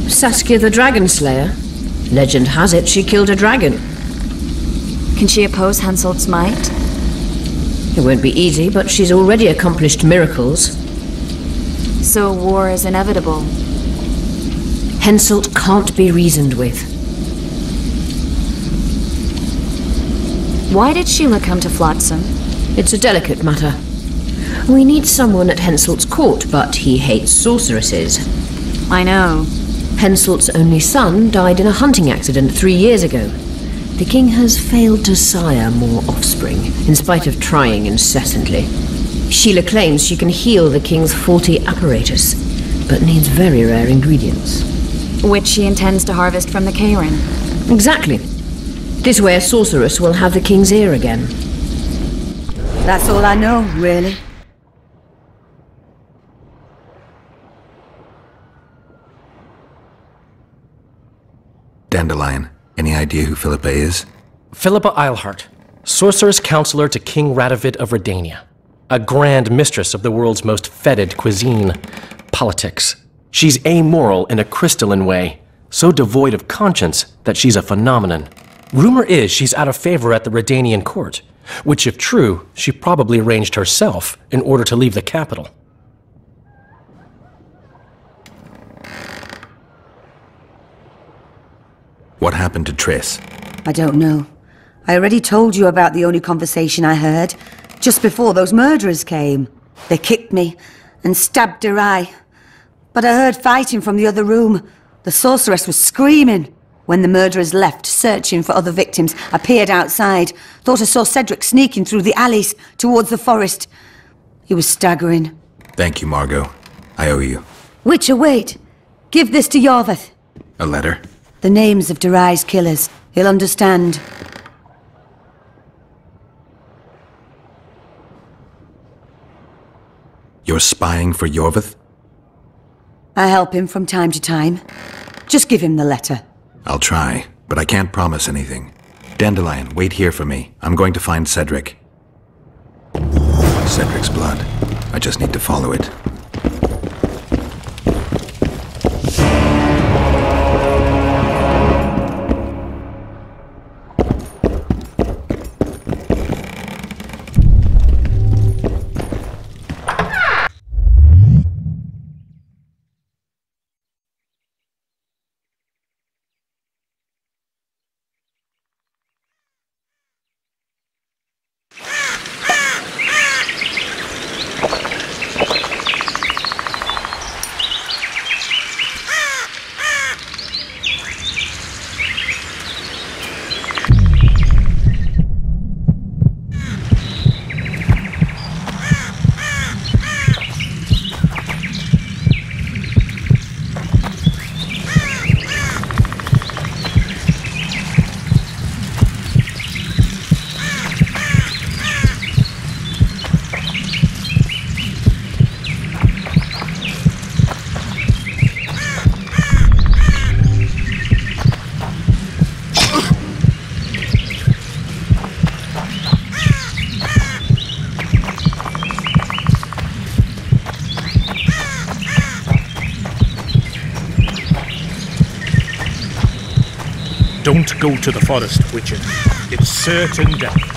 Saskia the Dragon Slayer? Legend has it she killed a dragon. Can she oppose Henselt's might? It won't be easy, but she's already accomplished miracles. So war is inevitable. Henselt can't be reasoned with. Why did Sheila come to Flotsam? It's a delicate matter. We need someone at Henselt's court, but he hates sorceresses. I know. Henselt's only son died in a hunting accident 3 years ago. The king has failed to sire more offspring, in spite of trying incessantly. Sheila claims she can heal the king's faulty apparatus, but needs very rare ingredients. Which she intends to harvest from the Kayran. Exactly. This way a sorceress will have the king's ear again. That's all I know, really. Dandelion. Any idea who Philippa is? Philippa Eilhart, sorceress counselor to King Radovid of Redania. A grand mistress of the world's most fetid cuisine, politics. She's amoral in a crystalline way, so devoid of conscience that she's a phenomenon. Rumor is she's out of favor at the Redanian court, which if true, she probably arranged herself in order to leave the capital. What happened to Triss? I don't know. I already told you about the only conversation I heard, just before those murderers came. They kicked me and stabbed Durai. But I heard fighting from the other room. The sorceress was screaming. When the murderers left, searching for other victims, I peered outside. Thought I saw Cedric sneaking through the alleys towards the forest. He was staggering. Thank you, Margot. I owe you. Witcher, wait. Give this to Yorveth. A letter? The names of Durai's killers. He'll understand. You're spying for Yorveth? I help him from time to time. Just give him the letter. I'll try, but I can't promise anything. Dandelion, wait here for me. I'm going to find Cedric. Cedric's blood. I just need to follow it. Don't go to the forest, Witcher. It's certain death.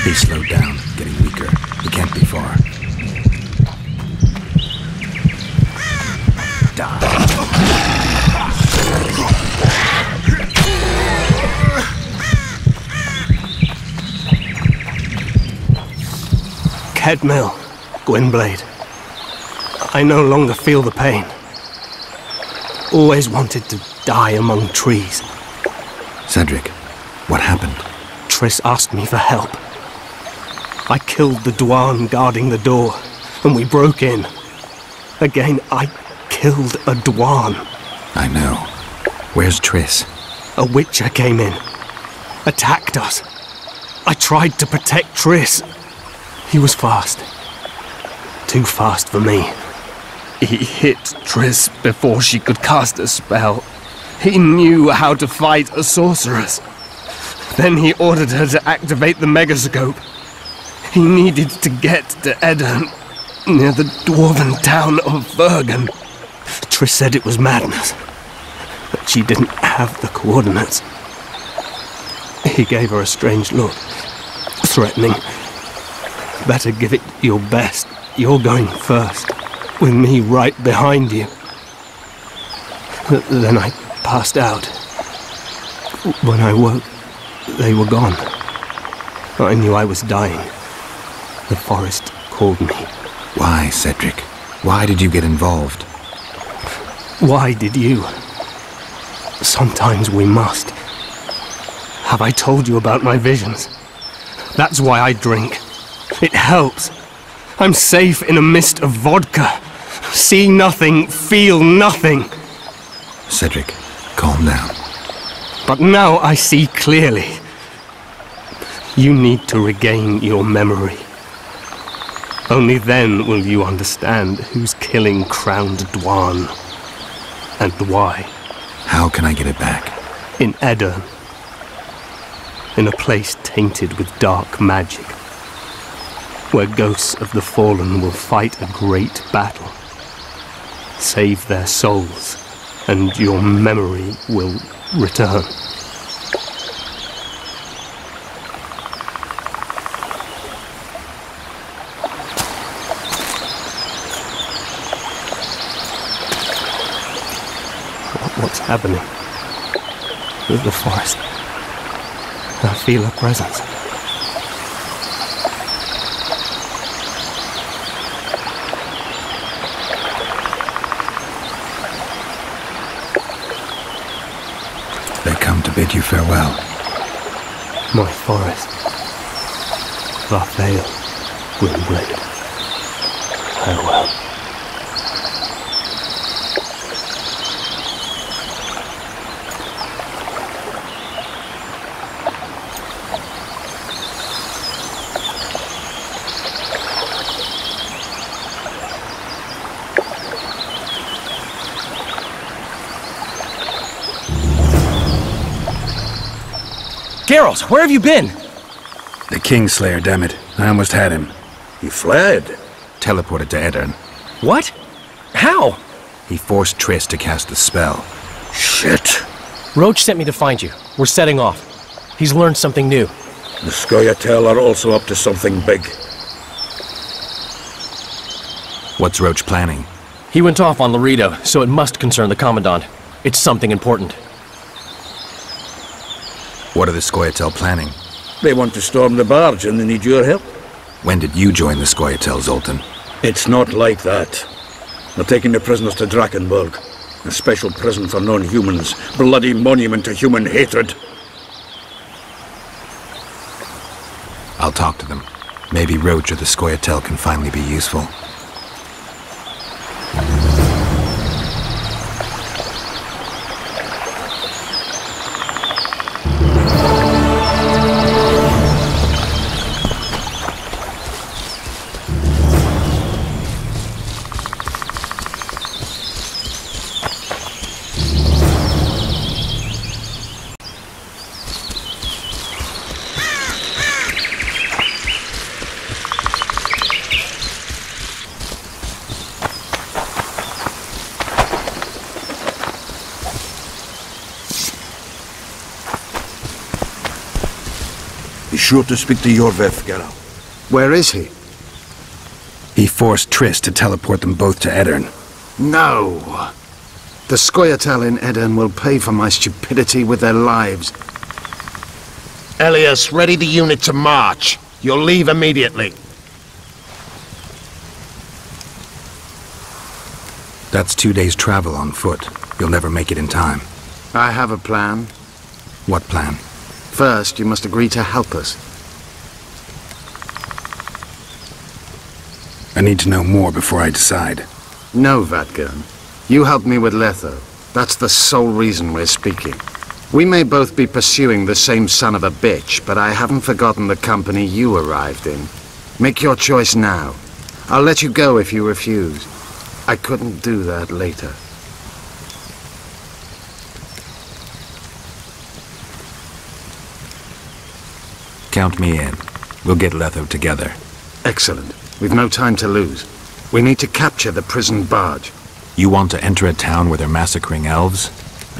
He's slowed down, getting weaker. He can't be far. Kedmil, Gwynblade. I no longer feel the pain. Always wanted to die among trees. Cedric, what happened? Triss asked me for help. I killed the Dwarven guarding the door, and we broke in. Again, I killed a Dwarven. I know. Where's Triss? A Witcher came in, attacked us. I tried to protect Triss. He was fast. Too fast for me. He hit Triss before she could cast a spell. He knew how to fight a sorceress. Then he ordered her to activate the Megascope. He needed to get to Edirn, near the dwarven town of Bergen. Triss said it was madness. but she didn't have the coordinates. He gave her a strange look, threatening. Better give it your best. You're going first, with me right behind you. Then I passed out. When I woke, they were gone. I knew I was dying. The forest called me. Why, Cedric? Why did you get involved? Why did you? Sometimes we must. Have I told you about my visions? That's why I drink. It helps. I'm safe in a mist of vodka. See nothing, feel nothing. Cedric, calm down. But now I see clearly. You need to regain your memory. Only then will you understand who's killing Crowned Dwan. And why. How can I get it back? In Aedirn. In a place tainted with dark magic. Where ghosts of the fallen will fight a great battle. Save their souls, and your memory will return. What's happening? With the forest. I feel a presence. They come to bid you farewell. My forest. Lathael, Gwynbleidd. Farewell. Geralt, where have you been? The Kingslayer, damn it. I almost had him. He fled. Teleported to Aedirn. What? How? He forced Triss to cast the spell. Shit. Roach sent me to find you. We're setting off. He's learned something new. The Scoia'tael are also up to something big. What's Roach planning? He went off on Loredo, so it must concern the Commandant. It's something important. What are the Scoia'tael planning? They want to storm the barge and they need your help. When did you join the Scoia'tael, Zoltan? It's not like that. They're taking the prisoners to Drakenburg. A special prison for non-humans. Bloody monument to human hatred. I'll talk to them. Maybe Roach or the Scoia'tael can finally be useful. Be sure to speak to Iorveth, Geralt. Where is he? He forced Triss to teleport them both to Aedirn. No! The Scoia'tael in Aedirn will pay for my stupidity with their lives. Elias, ready the unit to march. You'll leave immediately. That's 2 days' travel on foot. You'll never make it in time. I have a plan. What plan? First, you must agree to help us. I need to know more before I decide. No, Vatt'ghern. You helped me with Letho. That's the sole reason we're speaking. We may both be pursuing the same son of a bitch, but I haven't forgotten the company you arrived in. Make your choice now. I'll let you go if you refuse. I couldn't do that later. Count me in. We'll get Letho together. Excellent. We've no time to lose. We need to capture the prison barge. You want to enter a town where they're massacring elves?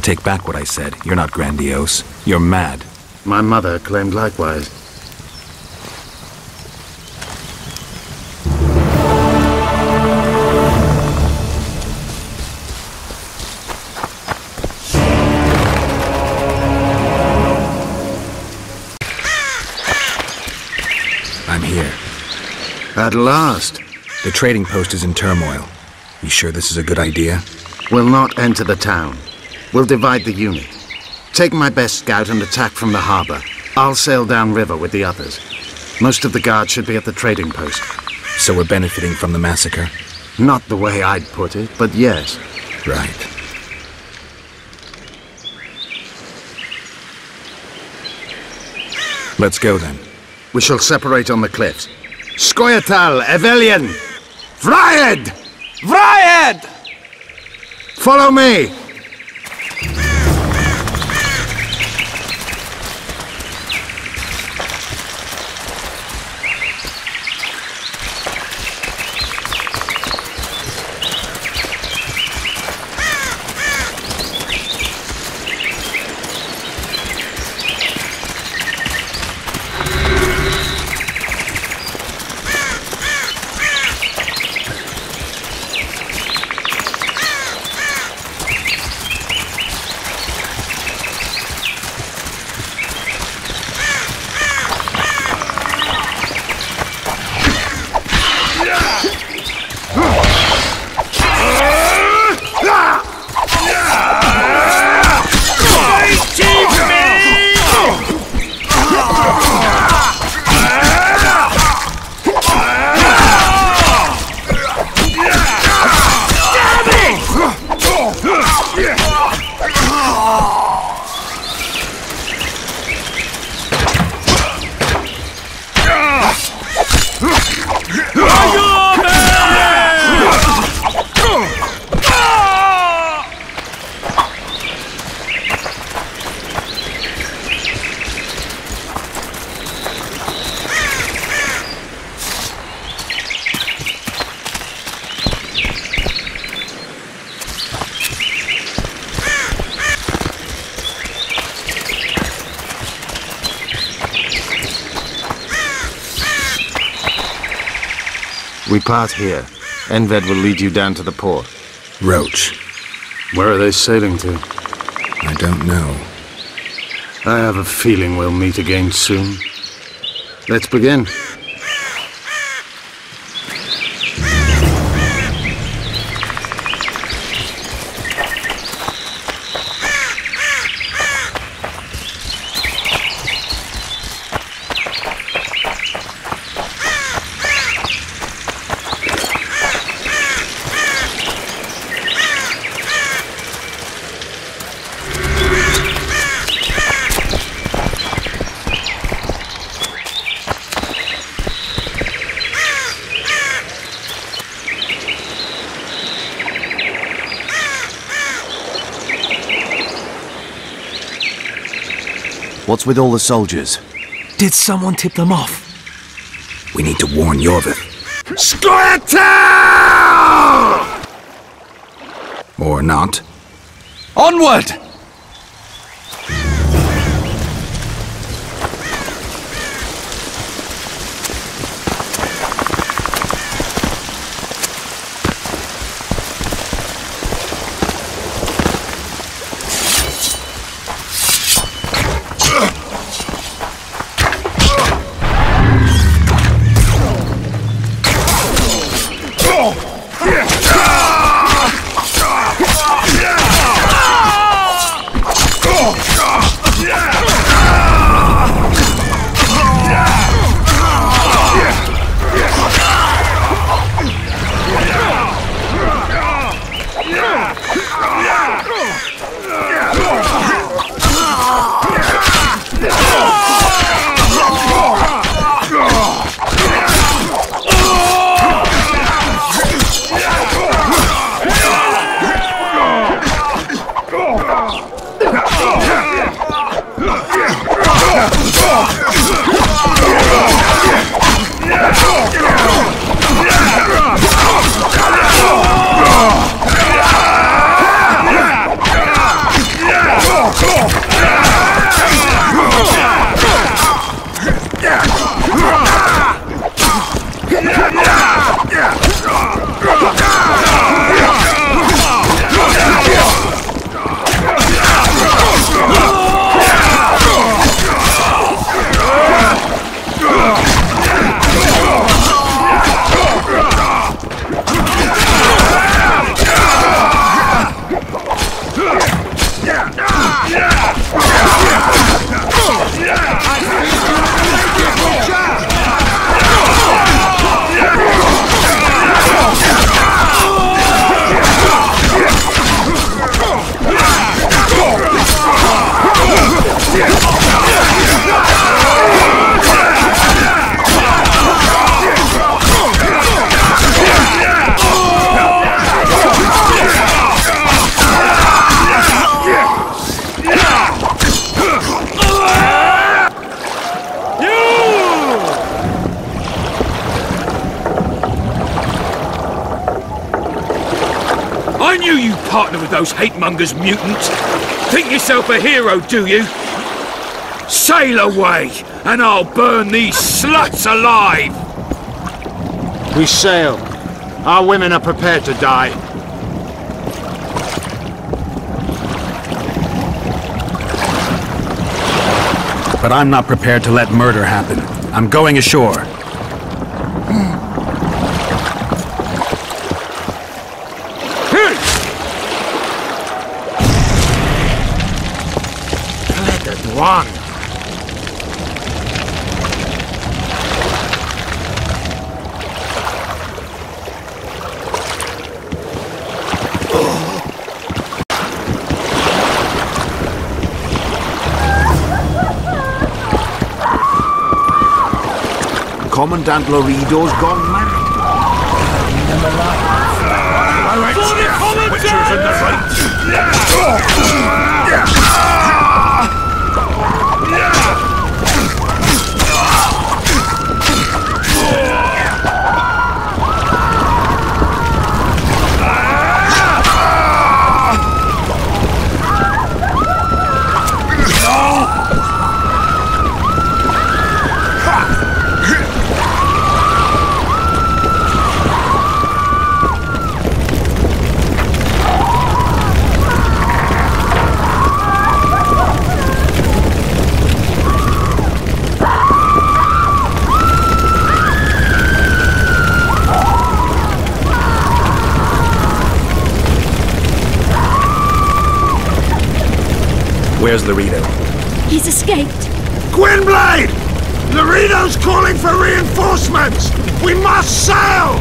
I take back what I said. You're not grandiose. You're mad. My mother claimed likewise. I'm here. At last. The trading post is in turmoil. You sure this is a good idea? We'll not enter the town. We'll divide the unit. Take my best scout and attack from the harbor. I'll sail downriver with the others. Most of the guards should be at the trading post. So we're benefiting from the massacre? Not the way I'd put it, but yes. Right. Let's go then. We shall separate on the cliffs. Scoia'tael, Evelian! Vryed! Vryed! Follow me! We part here. Enved will lead you down to the port. Roach. Where are they sailing to? I don't know. I have a feeling we'll meet again soon. Let's begin. What's with all the soldiers? Did someone tip them off? We need to warn Yorvith. Scoia'tael! Or not. Onward! partner with those hate-mongers mutants. Think yourself a hero, do you? Sail away, and I'll burn these sluts alive! We sail. Our women are prepared to die. But I'm not prepared to let murder happen. I'm going ashore. One. Commandant Laredo's gone mad. Witcher's in the right. Where's Laredo? He's escaped. Gwynblade! Laredo's calling for reinforcements! We must sail!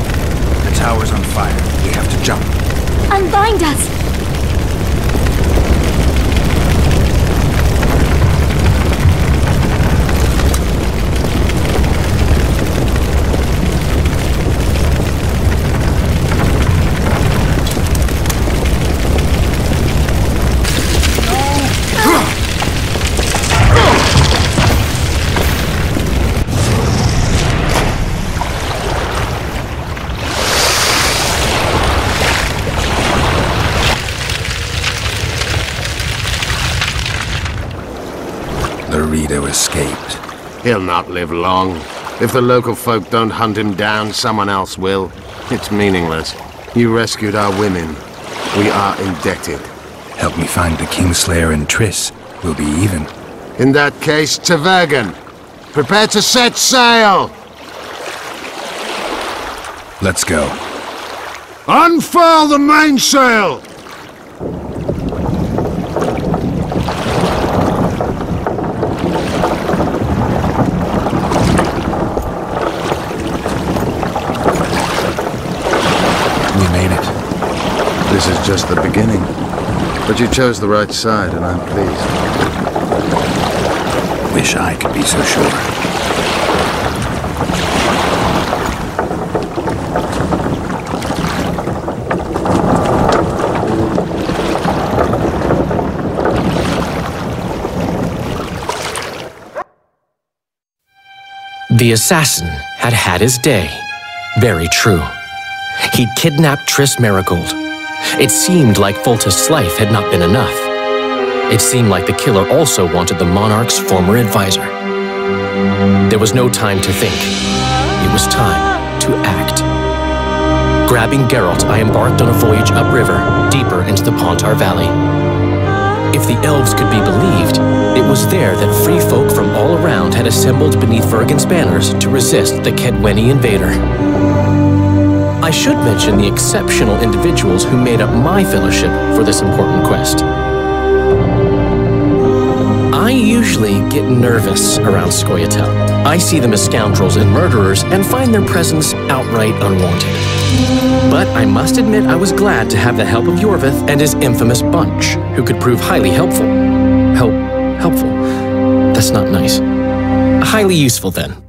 The tower's on fire. We have to jump. Unbind us! Laredo escaped. He'll not live long. If the local folk don't hunt him down, someone else will. It's meaningless. You rescued our women. We are indebted. Help me find the Kingslayer and Triss. We'll be even. In that case, Tavergan, prepare to set sail! Let's go. Unfurl the mainsail! This is just the beginning. But you chose the right side, and I'm pleased. Wish I could be so sure. The assassin had had his day. Very true. He'd kidnapped Triss Merigold. It seemed like Foltest's life had not been enough. It seemed like the killer also wanted the monarch's former advisor. There was no time to think. It was time to act. Grabbing Geralt, I embarked on a voyage upriver, deeper into the Pontar Valley. If the elves could be believed, it was there that free folk from all around had assembled beneath Vergen's banners to resist the Kaedweni invader. I should mention the exceptional individuals who made up my fellowship for this important quest. I usually get nervous around Scoia'tael. I see them as scoundrels and murderers and find their presence outright unwanted. But I must admit I was glad to have the help of Iorveth and his infamous bunch, who could prove highly helpful. Helpful. That's not nice. Highly useful, then.